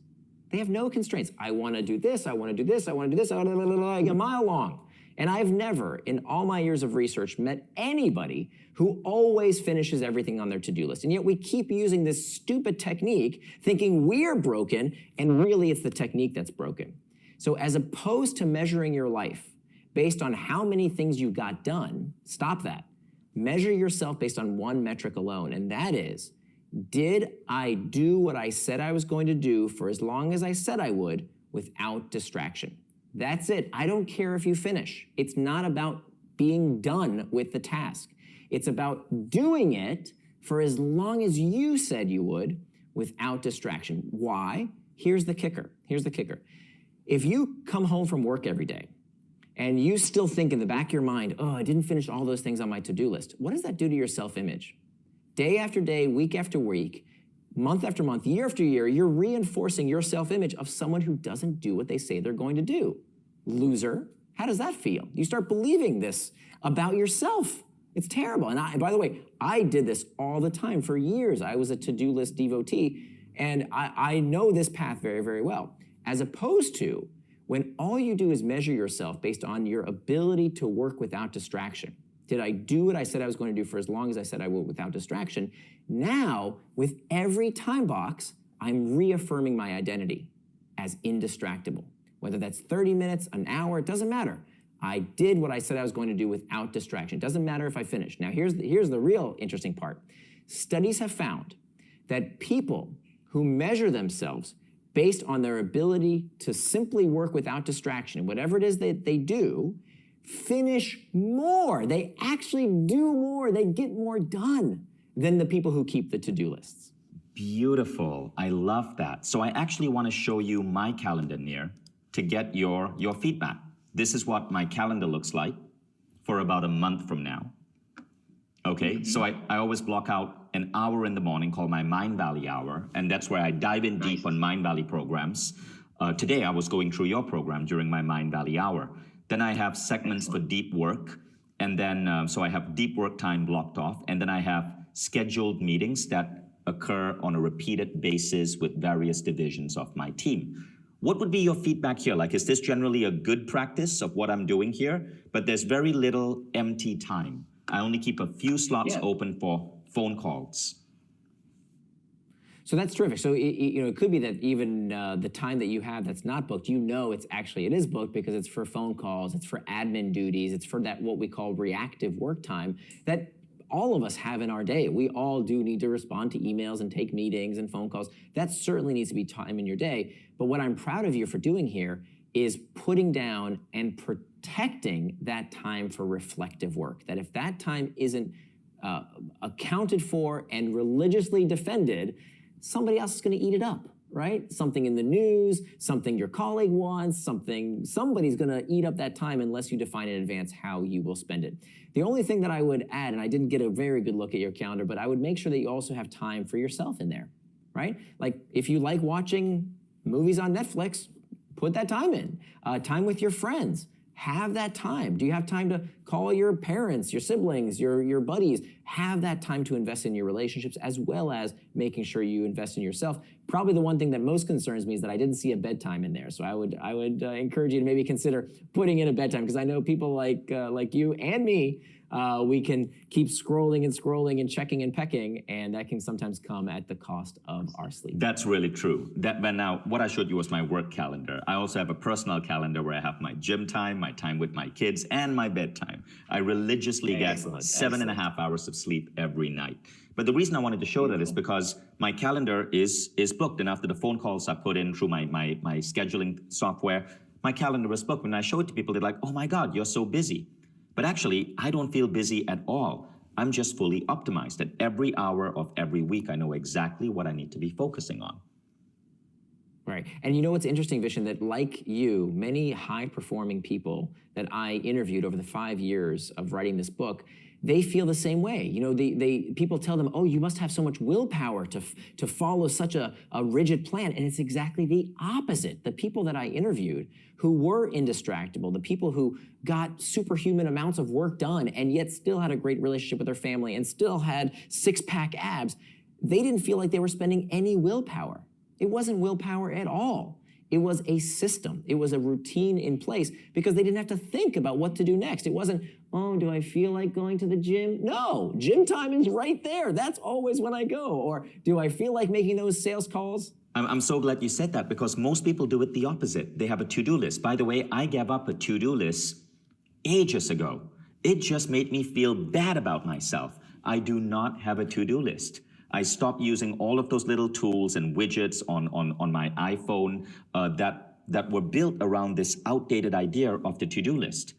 Speaker 4: They have no constraints. I want to do this, I want to do this, I want to do this, like a mile long. And I've never, in all my years of research, met anybody who always finishes everything on their to-do list. And yet we keep using this stupid technique thinking we're broken, and really it's the technique that's broken. So as opposed to measuring your life based on how many things you got done, stop that. Measure yourself based on one metric alone, and that is, did I do what I said I was going to do for as long as I said I would without distraction? That's it. I don't care if you finish. It's not about being done with the task. It's about doing it for as long as you said you would without distraction. Why? Here's the kicker. Here's the kicker. If you come home from work every day and you still think in the back of your mind, oh, I didn't finish all those things on my to-do list, what does that do to your self-image? Day after day, week after week, month after month, year after year, you're reinforcing your self-image of someone who doesn't do what they say they're going to do. Loser. How does that feel? You start believing this about yourself. It's terrible. And by the way, I did this all the time for years. I was a to-do list devotee, and I know this path very, very well. As opposed to when all you do is measure yourself based on your ability to work without distraction. Did I do what I said I was going to do for as long as I said I would without distraction? Now, with every time box, I'm reaffirming my identity as indistractable. Whether that's 30 minutes, an hour, it doesn't matter. I did what I said I was going to do without distraction. It doesn't matter if I finish. Now, here's the real interesting part. Studies have found that people who measure themselves based on their ability to simply work without distraction, whatever it is that they do, finish more. They actually do more. They get more done than the people who keep the to-do lists.
Speaker 1: Beautiful. I love that. So I actually want to show you my calendar, Nir, to get your feedback. This is what my calendar looks like for about a month from now. Okay, so I always block out an hour in the morning called my Mind Valley hour, and that's where I dive in deep on Mind Valley programs. Today, I was going through your program during my Mind Valley hour. Then I have segments for deep work, and then, so I have deep work time blocked off, and then I have scheduled meetings that occur on a repeated basis with various divisions of my team. What would be your feedback here? Like, is this generally a good practice of what I'm doing here? But there's very little empty time. I only keep a few slots open for phone calls.
Speaker 4: So that's terrific. So it could be that even the time that you have that's not booked, it is booked because it's for phone calls, it's for admin duties, it's for that what we call reactive work time that all of us have in our day. We all do need to respond to emails and take meetings and phone calls. That certainly needs to be time in your day. But what I'm proud of you for doing here is putting down and protecting that time for reflective work. That if that time isn't accounted for and religiously defended, somebody else is going to eat it up, right? Something in the news, something your colleague wants, somebody's going to eat up that time unless you define in advance how you will spend it. The only thing that I would add, and I didn't get a very good look at your calendar, but I would make sure that you also have time for yourself in there, right? Like if you like watching movies on Netflix, put that time in. Time with your friends. Have that time. Do you have time to call your parents, your siblings, your buddies? Have that time to invest in your relationships as well as making sure you invest in yourself. Probably the one thing that most concerns me is that I didn't see a bedtime in there. So I would encourage you to maybe consider putting in a bedtime because I know people like you and me, we can keep scrolling and checking and pecking, and that can sometimes come at the cost of our sleep.
Speaker 1: That's really true. Now, what I showed you was my work calendar. I also have a personal calendar where I have my gym time, my time with my kids, and my bedtime. I religiously get 7.5 hours of sleep every night. But the reason I wanted to show that is because my calendar is booked, and after the phone calls I put in through my scheduling software, my calendar is booked. When I show it to people, they're like, oh my God, you're so busy. But actually, I don't feel busy at all. I'm just fully optimized. At every hour of every week, I know exactly what I need to be focusing on.
Speaker 4: Right. And you know what's interesting, Vishen, that like you, many high-performing people that I interviewed over the 5 years of writing this book, they feel the same way. You know, people tell them, oh, you must have so much willpower to follow such a rigid plan. And it's exactly the opposite. The people that I interviewed who were indistractable, the people who got superhuman amounts of work done and yet still had a great relationship with their family and still had six-pack abs, they didn't feel like they were spending any willpower. It wasn't willpower at all. It was a system. It was a routine in place because they didn't have to think about what to do next. It wasn't, oh, do I feel like going to the gym? No, gym time is right there. That's always when I go. Or do I feel like making those sales calls?
Speaker 1: I'm so glad you said that because most people do it the opposite. They have a to-do list. By the way, I gave up a to-do list ages ago. It just made me feel bad about myself. I do not have a to-do list. I stopped using all of those little tools and widgets on my iPhone that were built around this outdated idea of the to-do list.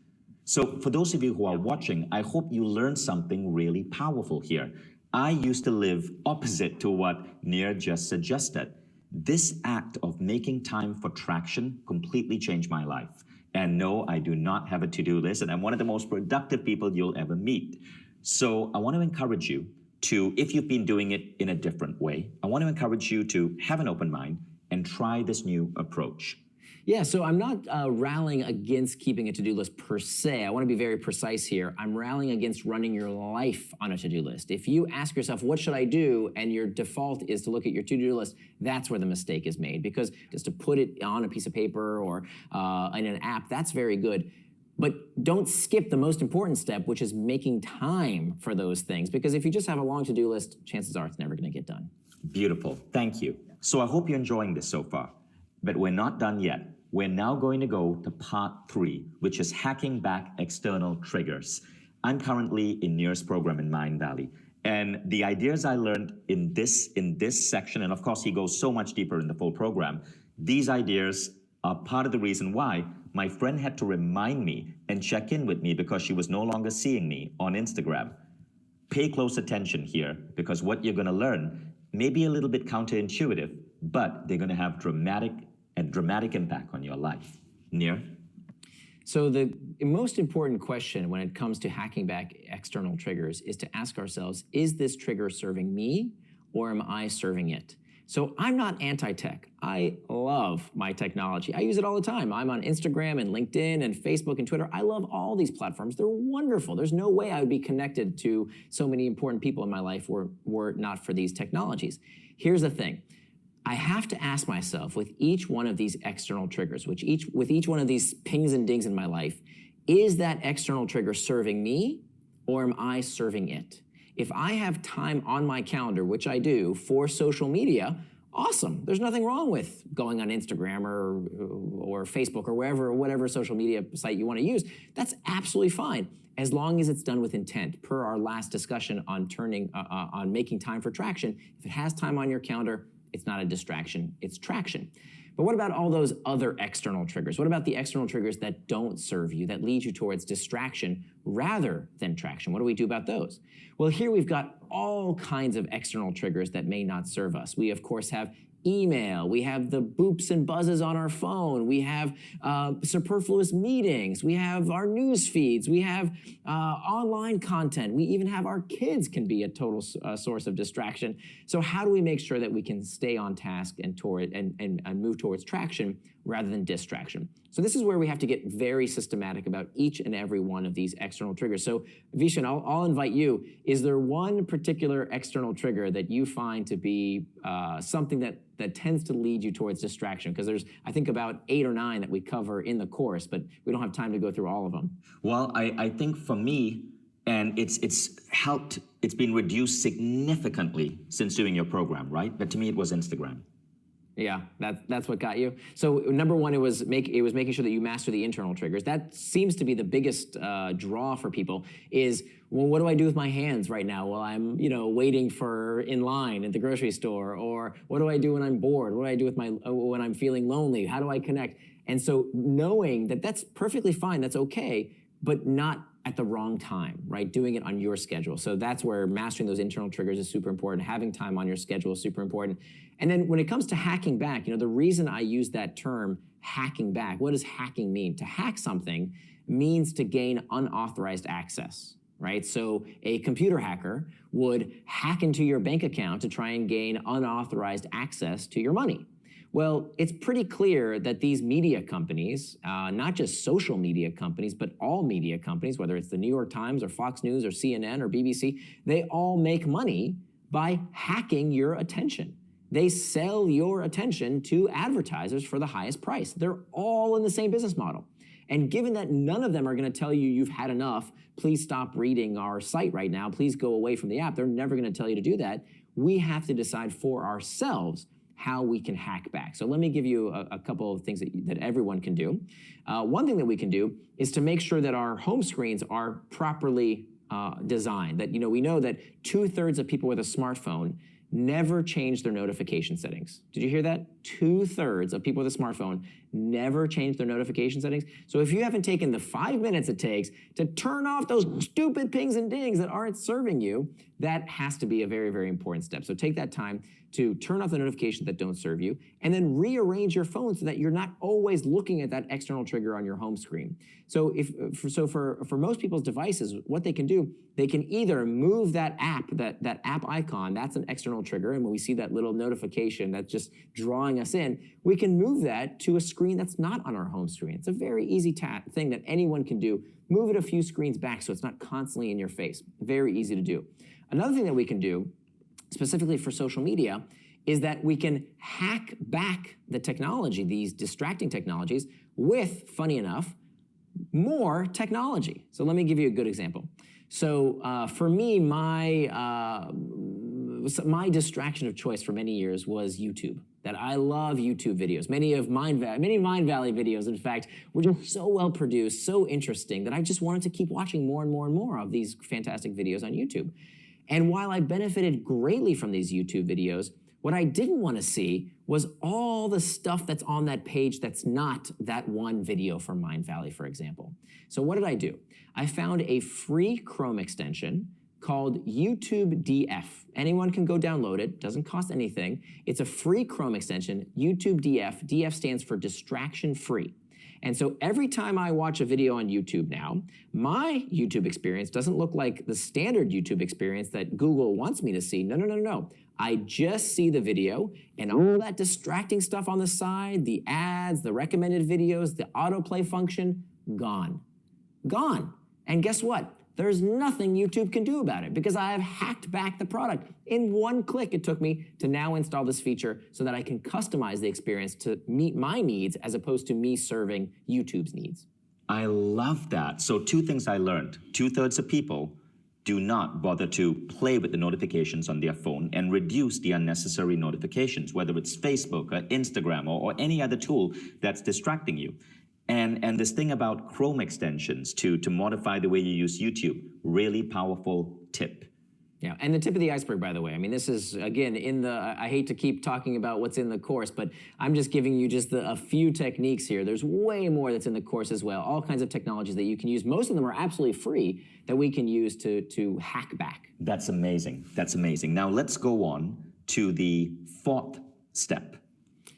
Speaker 1: So for those of you who are watching, I hope you learned something really powerful here. I used to live opposite to what Nir just suggested. This act of making time for traction completely changed my life. And no, I do not have a to-do list, and I'm one of the most productive people you'll ever meet. So I want to encourage you to, if you've been doing it in a different way, I want to encourage you to have an open mind and try this new approach.
Speaker 4: Yeah, so I'm not rallying against keeping a to-do list per se. I want to be very precise here. I'm rallying against running your life on a to-do list. If you ask yourself, what should I do? And your default is to look at your to-do list, that's where the mistake is made. Because just to put it on a piece of paper or in an app, that's very good. But don't skip the most important step, which is making time for those things. Because if you just have a long to-do list, chances are it's never going to get done.
Speaker 1: Beautiful. Thank you. So I hope you're enjoying this so far. But we're not done yet. We're now going to go to part 3, which is hacking back external triggers. I'm currently in Nir's program in Mind Valley. And the ideas I learned in this section, and of course he goes so much deeper in the full program, These ideas are part of the reason why my friend had to remind me and check in with me because she was no longer seeing me on Instagram. Pay close attention here, because what you're going to learn may be a little bit counterintuitive, but they're going to have dramatic impact on your life. Nir?
Speaker 4: So the most important question when it comes to hacking back external triggers is to ask ourselves, is this trigger serving me or am I serving it? So I'm not anti-tech. I love my technology. I use it all the time. I'm on Instagram and LinkedIn and Facebook and Twitter. I love all these platforms. They're wonderful. There's no way I would be connected to so many important people in my life were it not for these technologies. Here's the thing. I have to ask myself with each one of these external triggers, with each one of these pings and dings in my life, is that external trigger serving me or am I serving it? If I have time on my calendar, which I do, for social media, awesome. There's nothing wrong with going on Instagram or Facebook or whatever social media site you want to use. That's absolutely fine, as long as it's done with intent. Per our last discussion on on making time for traction, if it has time on your calendar, it's not a distraction, it's traction. But what about all those other external triggers? What about the external triggers that don't serve you, that lead you towards distraction rather than traction? What do we do about those? Well, here we've got all kinds of external triggers that may not serve us. We, of course, have email, we have the boops and buzzes on our phone, we have superfluous meetings, we have our news feeds, we have online content, we even have our kids can be a total source of distraction. So how do we make sure that we can stay on task and move towards traction rather than distraction? So this is where we have to get very systematic about each and every one of these external triggers. So Vishen, I'll invite you. Is there one particular external trigger that you find to be something that tends to lead you towards distraction? Because there's, I think, about 8 or 9 that we cover in the course, but we don't have time to go through all of them.
Speaker 1: Well, I think for me, and it's been reduced significantly since doing your program, right? But to me, it was Instagram.
Speaker 4: Yeah, that's what got you. So number one, it was making sure that you master the internal triggers. That seems to be the biggest draw for people is, well, what do I do with my hands right now while I'm, waiting in line at the grocery store? Or what do I do when I'm bored? What do I do with when I'm feeling lonely? How do I connect? And so knowing that that's perfectly fine, that's okay, but not at the wrong time, right? Doing it on your schedule. So that's where mastering those internal triggers is super important. Having time on your schedule is super important. And then when it comes to hacking back, the reason I use that term, hacking back, what does hacking mean? To hack something means to gain unauthorized access, right? So a computer hacker would hack into your bank account to try and gain unauthorized access to your money. Well, it's pretty clear that these media companies, not just social media companies, but all media companies, whether it's the New York Times or Fox News or CNN or BBC, they all make money by hacking your attention. They sell your attention to advertisers for the highest price. They're all in the same business model. And given that none of them are going to tell you you've had enough, please stop reading our site right now, please go away from the app, they're never going to tell you to do that. We have to decide for ourselves how we can hack back. So let me give you a couple of things that everyone can do. One thing that we can do is to make sure that our home screens are properly designed. That we know that 2/3 of people with a smartphone never change their notification settings. Did you hear that? 2/3 of people with a smartphone never change their notification settings. So if you haven't taken the 5 minutes it takes to turn off those stupid pings and dings that aren't serving you, that has to be a very, very important step. So take that time to turn off the notifications that don't serve you, and then rearrange your phone so that you're not always looking at that external trigger on your home screen. So for most people's devices, what they can do, they can either move that app icon, that's an external trigger, and when we see that little notification that's just drawing us in, we can move that to a screen that's not on our home screen. It's a very easy thing that anyone can do. Move it a few screens back so it's not constantly in your face. Very easy to do. Another thing that we can do, specifically for social media, is that we can hack back the technology, these distracting technologies, with, funny enough, more technology. So let me give you a good example. So for me, my distraction of choice for many years was YouTube. That I love YouTube videos. Many Mind Valley videos, in fact, were just so well produced, so interesting, that I just wanted to keep watching more and more and more of these fantastic videos on YouTube. And while I benefited greatly from these YouTube videos, What I didn't want to see was all the stuff that's on that page that's not that one video from Mindvalley, for example. So what did I do? I found a free Chrome extension called YouTube DF. Anyone can go download it, doesn't cost anything. It's a free Chrome extension, YouTube DF. DF stands for distraction free. And so every time I watch a video on YouTube now, my YouTube experience doesn't look like the standard YouTube experience that Google wants me to see. No, no, no, no. I just see the video and all that distracting stuff on the side, the ads, the recommended videos, the autoplay function, gone. Gone. And guess what? There's nothing YouTube can do about it because I have hacked back the product. In one click, it took me to now install this feature so that I can customize the experience to meet my needs as opposed to me serving YouTube's needs.
Speaker 1: I love that. So two things I learned. 2/3 of people do not bother to play with the notifications on their phone and reduce the unnecessary notifications, whether it's Facebook or Instagram or any other tool that's distracting you. And this thing about Chrome extensions to modify the way you use YouTube, really powerful tip.
Speaker 4: Yeah, and the tip of the iceberg, by the way. I mean, this is, again, I hate to keep talking about what's in the course, but I'm just giving you just a few techniques here. There's way more that's in the course as well, all kinds of technologies that you can use. Most of them are absolutely free that we can use to hack back.
Speaker 1: That's amazing. That's amazing. Now let's go on to the 4th step.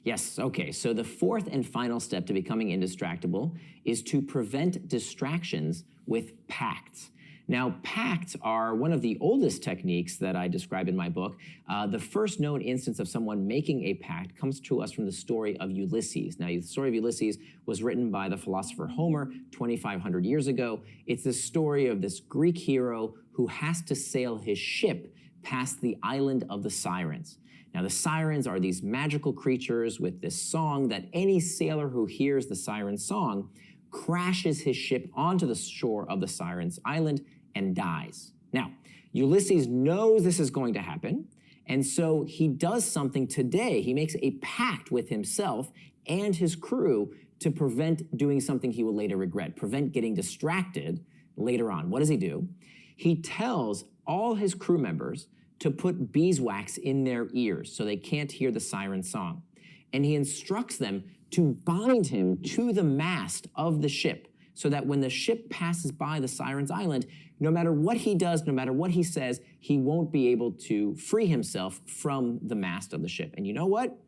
Speaker 4: Yes, okay, so the 4th and final step to becoming indistractable is to prevent distractions with pacts. Now, pacts are one of the oldest techniques that I describe in my book. The first known instance of someone making a pact comes to us from the story of Ulysses. Now, the story of Ulysses was written by the philosopher Homer 2,500 years ago. It's the story of this Greek hero who has to sail his ship past the island of the Sirens. Now, the Sirens are these magical creatures with this song that any sailor who hears the siren song crashes his ship onto the shore of the Sirens Island and dies. Now, Ulysses knows this is going to happen, and so he does something today. He makes a pact with himself and his crew to prevent doing something he will later regret, prevent getting distracted later on. What does he do? He tells all his crew members to put beeswax in their ears so they can't hear the siren song. And he instructs them to bind him to the mast of the ship so that when the ship passes by the Sirens Island, no matter what he does, no matter what he says, he won't be able to free himself from the mast of the ship. And you know what?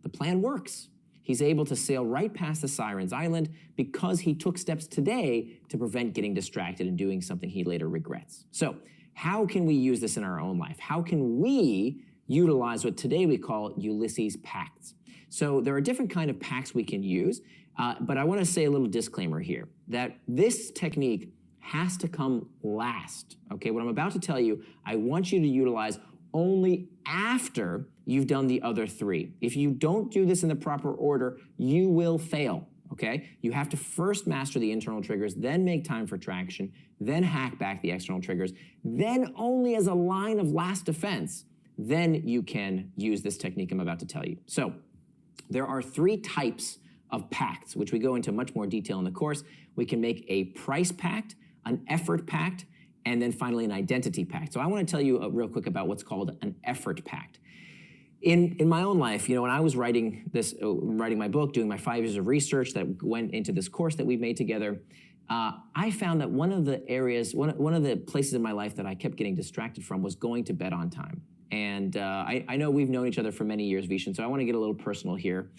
Speaker 4: The plan works. He's able to sail right past the Sirens Island because he took steps today to prevent getting distracted and doing something he later regrets. So, how can we use this in our own life? How can we utilize what today we call Ulysses pacts? So there are different kind of pacts we can use, but I want to say a little disclaimer here that this technique has to come last. Okay, what I'm about to tell you, I want you to utilize only after you've done the other 3. If you don't do this in the proper order, you will fail. Okay, you have to first master the internal triggers, then make time for traction, then hack back the external triggers, then only as a line of last defense, then you can use this technique I'm about to tell you. So there are 3 types of pacts, which we go into much more detail in the course. We can make a price pact, an effort pact, and then finally an identity pact. So I want to tell you real quick about what's called an effort pact. In my own life, when I was writing my book, doing my 5 years of research that went into this course that we made together, I found that one of the places in my life that I kept getting distracted from was going to bed on time. And I know we've known each other for many years, Vishen, so I want to get a little personal here,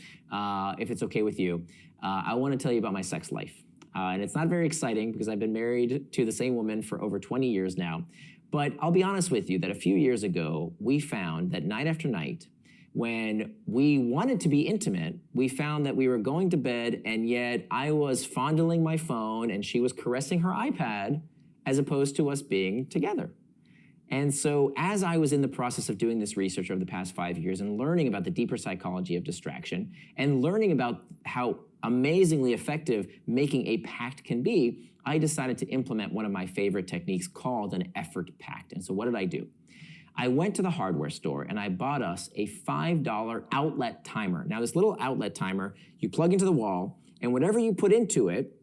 Speaker 4: if it's okay with you. I want to tell you about my sex life. And it's not very exciting because I've been married to the same woman for over 20 years now. But I'll be honest with you that a few years ago, we found that night after night, when we wanted to be intimate, we found that we were going to bed and yet I was fondling my phone and she was caressing her iPad as opposed to us being together. And so as I was in the process of doing this research over the past 5 years and learning about the deeper psychology of distraction and learning about how amazingly effective making a pact can be, I decided to implement one of my favorite techniques called an effort pact. And so what did I do? I went to the hardware store and I bought us a $5 outlet timer. Now this little outlet timer, you plug into the wall and whatever you put into it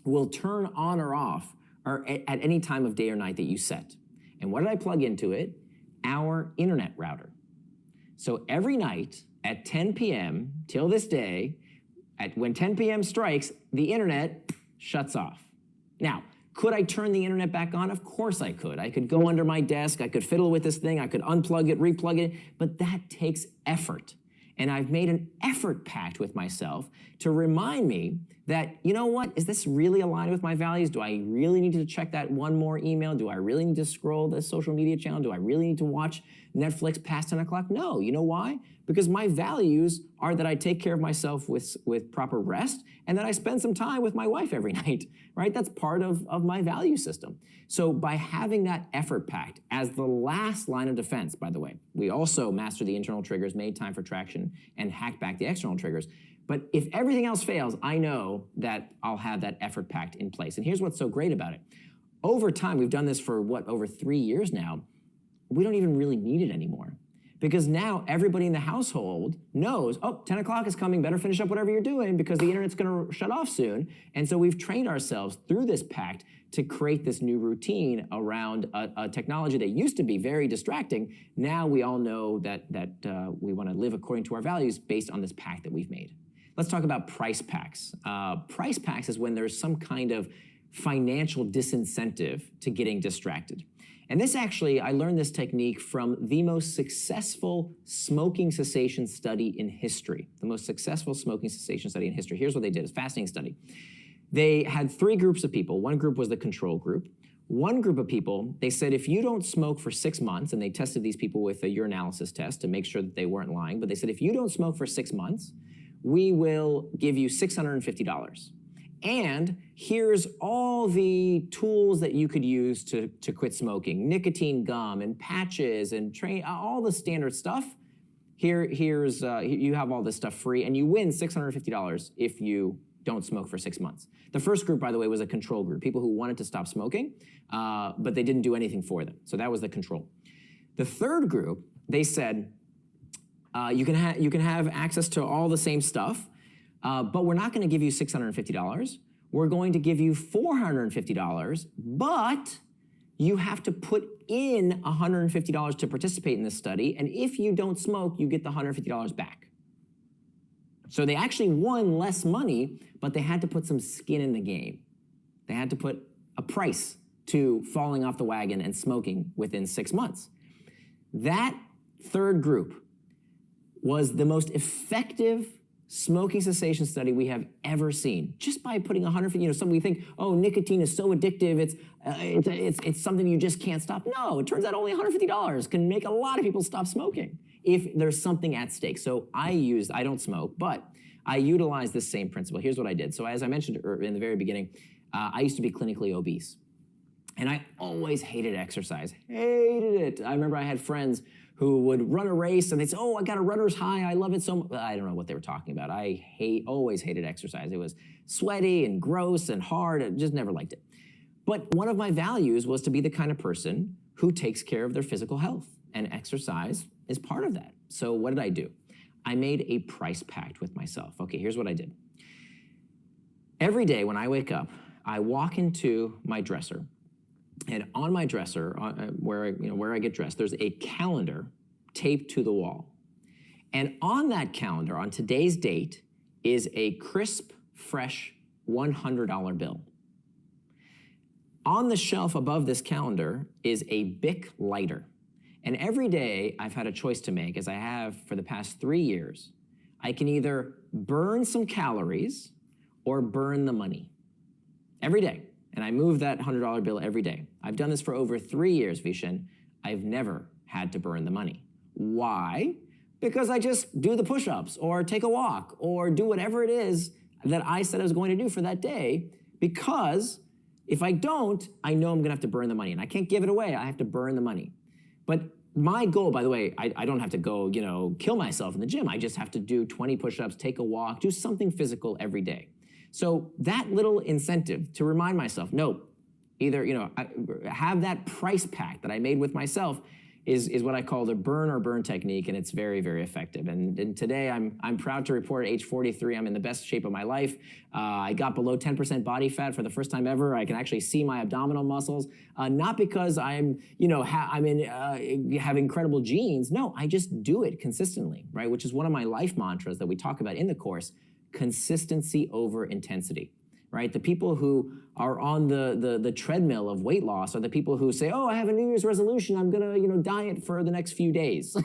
Speaker 4: will turn on or off or at any time of day or night that you set. And what did I plug into it? Our internet router. So every night at 10 p.m. till this day, when 10 p.m. strikes, the internet shuts off. Now, could I turn the internet back on? Of course I could. I could go under my desk, I could fiddle with this thing, I could unplug it, replug it, but that takes effort. And I've made an effort pact with myself to remind me that, you know what, is this really aligned with my values? Do I really need to check that one more email? Do I really need to scroll this social media channel? Do I really need to watch Netflix past 10 o'clock? No, you know why? Because my values are that I take care of myself with proper rest and that I spend some time with my wife every night, right? That's part of my value system. So by having that effort pact as the last line of defense, by the way, we also mastered the internal triggers, made time for traction, and hacked back the external triggers. But if everything else fails, I know that I'll have that effort pact in place. And here's what's so great about it. Over time, we've done this for over 3 years now, we don't even really need it anymore. Because now everybody in the household knows, oh, 10 o'clock is coming, better finish up whatever you're doing because the internet's gonna shut off soon. And so we've trained ourselves through this pact to create this new routine around a technology that used to be very distracting. Now we all know that we wanna live according to our values based on this pact that we've made. Let's talk about price pacts. Price pacts is when there's some kind of financial disincentive to getting distracted. And this actually, I learned this technique from the most successful smoking cessation study in history. The most successful smoking cessation study in history. Here's what they did, it's a fascinating study. They had 3 groups of people. One group was the control group. One group of people, they said if you don't smoke for 6 months, and they tested these people with a urinalysis test to make sure that they weren't lying, but they said if you don't smoke for 6 months, we will give you $650. And here's all the tools that you could use to quit smoking. Nicotine gum and patches and all the standard stuff. You have all this stuff free and you win $650 if you don't smoke for 6 months. The first group, by the way, was a control group, people who wanted to stop smoking, but they didn't do anything for them. So that was the control. The third group, they said, you can have access to all the same stuff, but we're not going to give you $650. We're going to give you $450, but you have to put in $150 to participate in this study, and if you don't smoke, you get the $150 back. So they actually won less money, but they had to put some skin in the game. They had to put a price to falling off the wagon and smoking within 6 months. That third group was the most effective smoking cessation study we have ever seen. Just by putting 150, some we think, oh, nicotine is so addictive, it's something you just can't stop. No, it turns out only $150 can make a lot of people stop smoking if there's something at stake. So I don't smoke, but I utilize this same principle. Here's what I did. So as I mentioned in the very beginning, I used to be clinically obese. And I always hated exercise, hated it. I remember I had friends who would run a race and they'd say, oh, I got a runner's high, I love it so much. I don't know what they were talking about. I always hated exercise. It was sweaty and gross and hard, I just never liked it. But one of my values was to be the kind of person who takes care of their physical health, and exercise is part of that. So what did I do? I made a price pact with myself. Okay, here's what I did. Every day when I wake up, I walk into my dresser, and on my dresser, where I get dressed, there's a calendar taped to the wall. And on that calendar, on today's date, is a crisp, fresh $100 bill. On the shelf above this calendar is a Bic lighter. And every day I've had a choice to make, as I have for the past 3 years. I can either burn some calories or burn the money. Every day. And I move that $100 bill every day. I've done this for over 3 years, Vishen. I've never had to burn the money. Why? Because I just do the push-ups or take a walk or do whatever it is that I said I was going to do for that day, because if I don't, I know I'm gonna have to burn the money, and I can't give it away, I have to burn the money. But my goal, by the way, I don't have to go, kill myself in the gym. I just have to do 20 push-ups, take a walk, do something physical every day. So that little incentive to remind myself, no, either, have that price pact that I made with myself, is what I call the burn or burn technique, and it's very, very effective. And today I'm proud to report at age 43, I'm in the best shape of my life. I got below 10% body fat for the first time ever. I can actually see my abdominal muscles, not because I'm, have incredible genes. No, I just do it consistently, right? Which is one of my life mantras that we talk about in the course: consistency over intensity. Right? The people who are on the treadmill of weight loss are the people who say, oh, I have a New Year's resolution, I'm gonna diet for the next few days.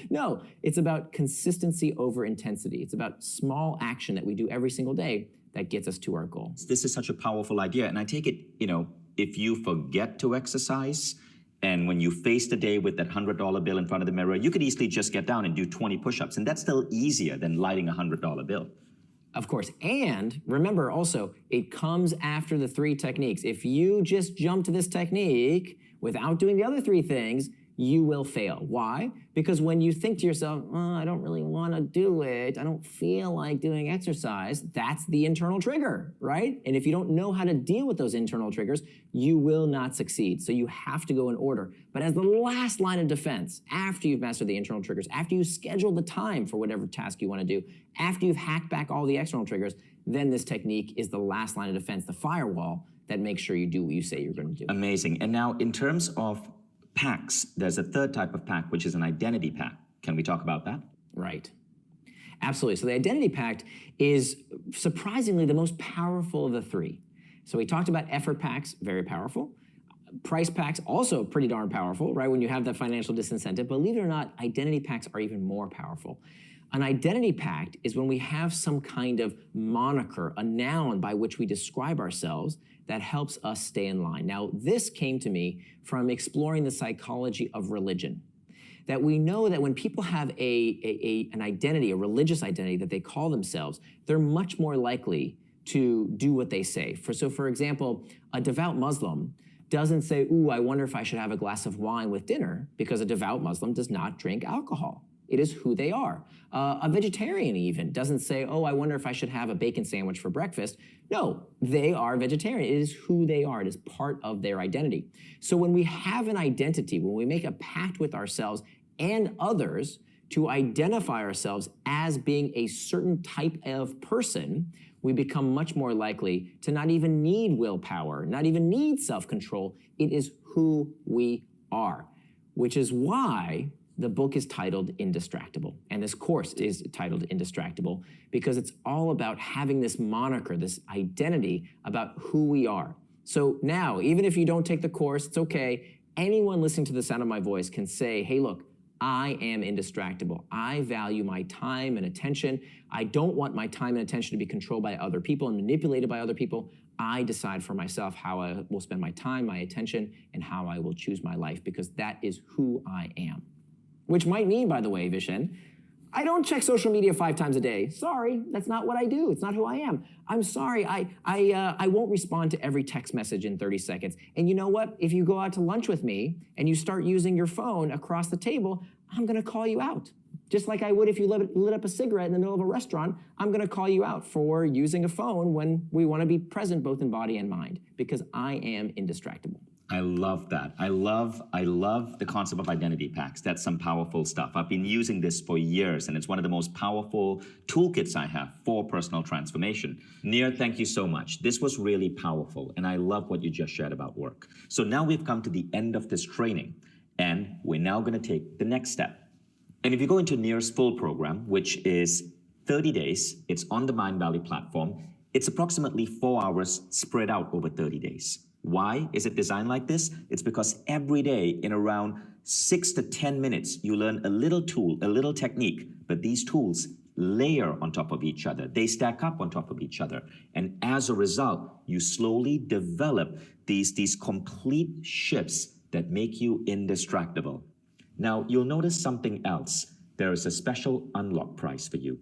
Speaker 4: No, it's about consistency over intensity. It's about small action that we do every single day that gets us to our goal.
Speaker 1: This is such a powerful idea, and I take it, if you forget to exercise, and when you face the day with that $100 bill in front of the mirror, you could easily just get down and do 20 push-ups, and that's still easier than lighting a $100 bill.
Speaker 4: Of course, and remember also, it comes after the 3 techniques. If you just jump to this technique without doing the other 3 things, you will fail. Why? Because when you think to yourself, oh, I don't really want to do it, I don't feel like doing exercise, that's the internal trigger, right? And if you don't know how to deal with those internal triggers, you will not succeed. So you have to go in order. But as the last line of defense, after you've mastered the internal triggers, after you schedule the time for whatever task you want to do, after you've hacked back all the external triggers, then this technique is the last line of defense, the firewall that makes sure you do what you say you're going to do.
Speaker 1: Amazing. And now in terms of packs, there's a third type of pack, which is an identity pack. Can we talk about that?
Speaker 4: Right. Absolutely. So the identity pact is surprisingly the most powerful of the 3. So we talked about effort packs, very powerful. Price packs, also pretty darn powerful, right? When you have that financial disincentive. Believe it or not, identity packs are even more powerful. An identity pact is when we have some kind of moniker, a noun by which we describe ourselves that helps us stay in line. Now, this came to me from exploring the psychology of religion. That we know that when people have an identity, a religious identity that they call themselves, they're much more likely to do what they say. So for example, a devout Muslim doesn't say, ooh, I wonder if I should have a glass of wine with dinner, because a devout Muslim does not drink alcohol. It is who they are. A vegetarian even doesn't say, oh, I wonder if I should have a bacon sandwich for breakfast. No, they are vegetarian. It is who they are. It is part of their identity. So when we have an identity, when we make a pact with ourselves and others to identify ourselves as being a certain type of person, we become much more likely to not even need willpower, not even need self-control. It is who we are, which is why the book is titled Indistractable, and this course is titled Indistractable, because it's all about having this moniker, this identity about who we are. So now, even if you don't take the course, it's okay. Anyone listening to the sound of my voice can say, hey, look, I am indistractable. I value my time and attention. I don't want my time and attention to be controlled by other people and manipulated by other people. I decide for myself how I will spend my time, my attention, and how I will choose my life, because that is who I am. Which might mean, by the way, Vishen, I don't check social media 5 times a day. Sorry, that's not what I do. It's not who I am. I'm sorry, I won't respond to every text message in 30 seconds. And you know what? If you go out to lunch with me and you start using your phone across the table, I'm gonna call you out. Just like I would if you lit up a cigarette in the middle of a restaurant, I'm gonna call you out for using a phone when we wanna be present both in body and mind, because I am indistractable.
Speaker 1: I love that. I love the concept of identity packs. That's some powerful stuff. I've been using this for years, and it's one of the most powerful toolkits I have for personal transformation. Nir, thank you so much. This was really powerful, and I love what you just shared about work. So now we've come to the end of this training, and we're now going to take the next step. And if you go into Nir's full program, which is 30 days, it's on the Mindvalley platform, it's approximately 4 hours spread out over 30 days. Why is it designed like this? It's because every day in around 6 to 10 minutes, you learn a little tool, a little technique, but these tools layer on top of each other. They stack up on top of each other. And as a result, you slowly develop these complete shifts that make you indistractable. Now, you'll notice something else. There is a special unlock price for you.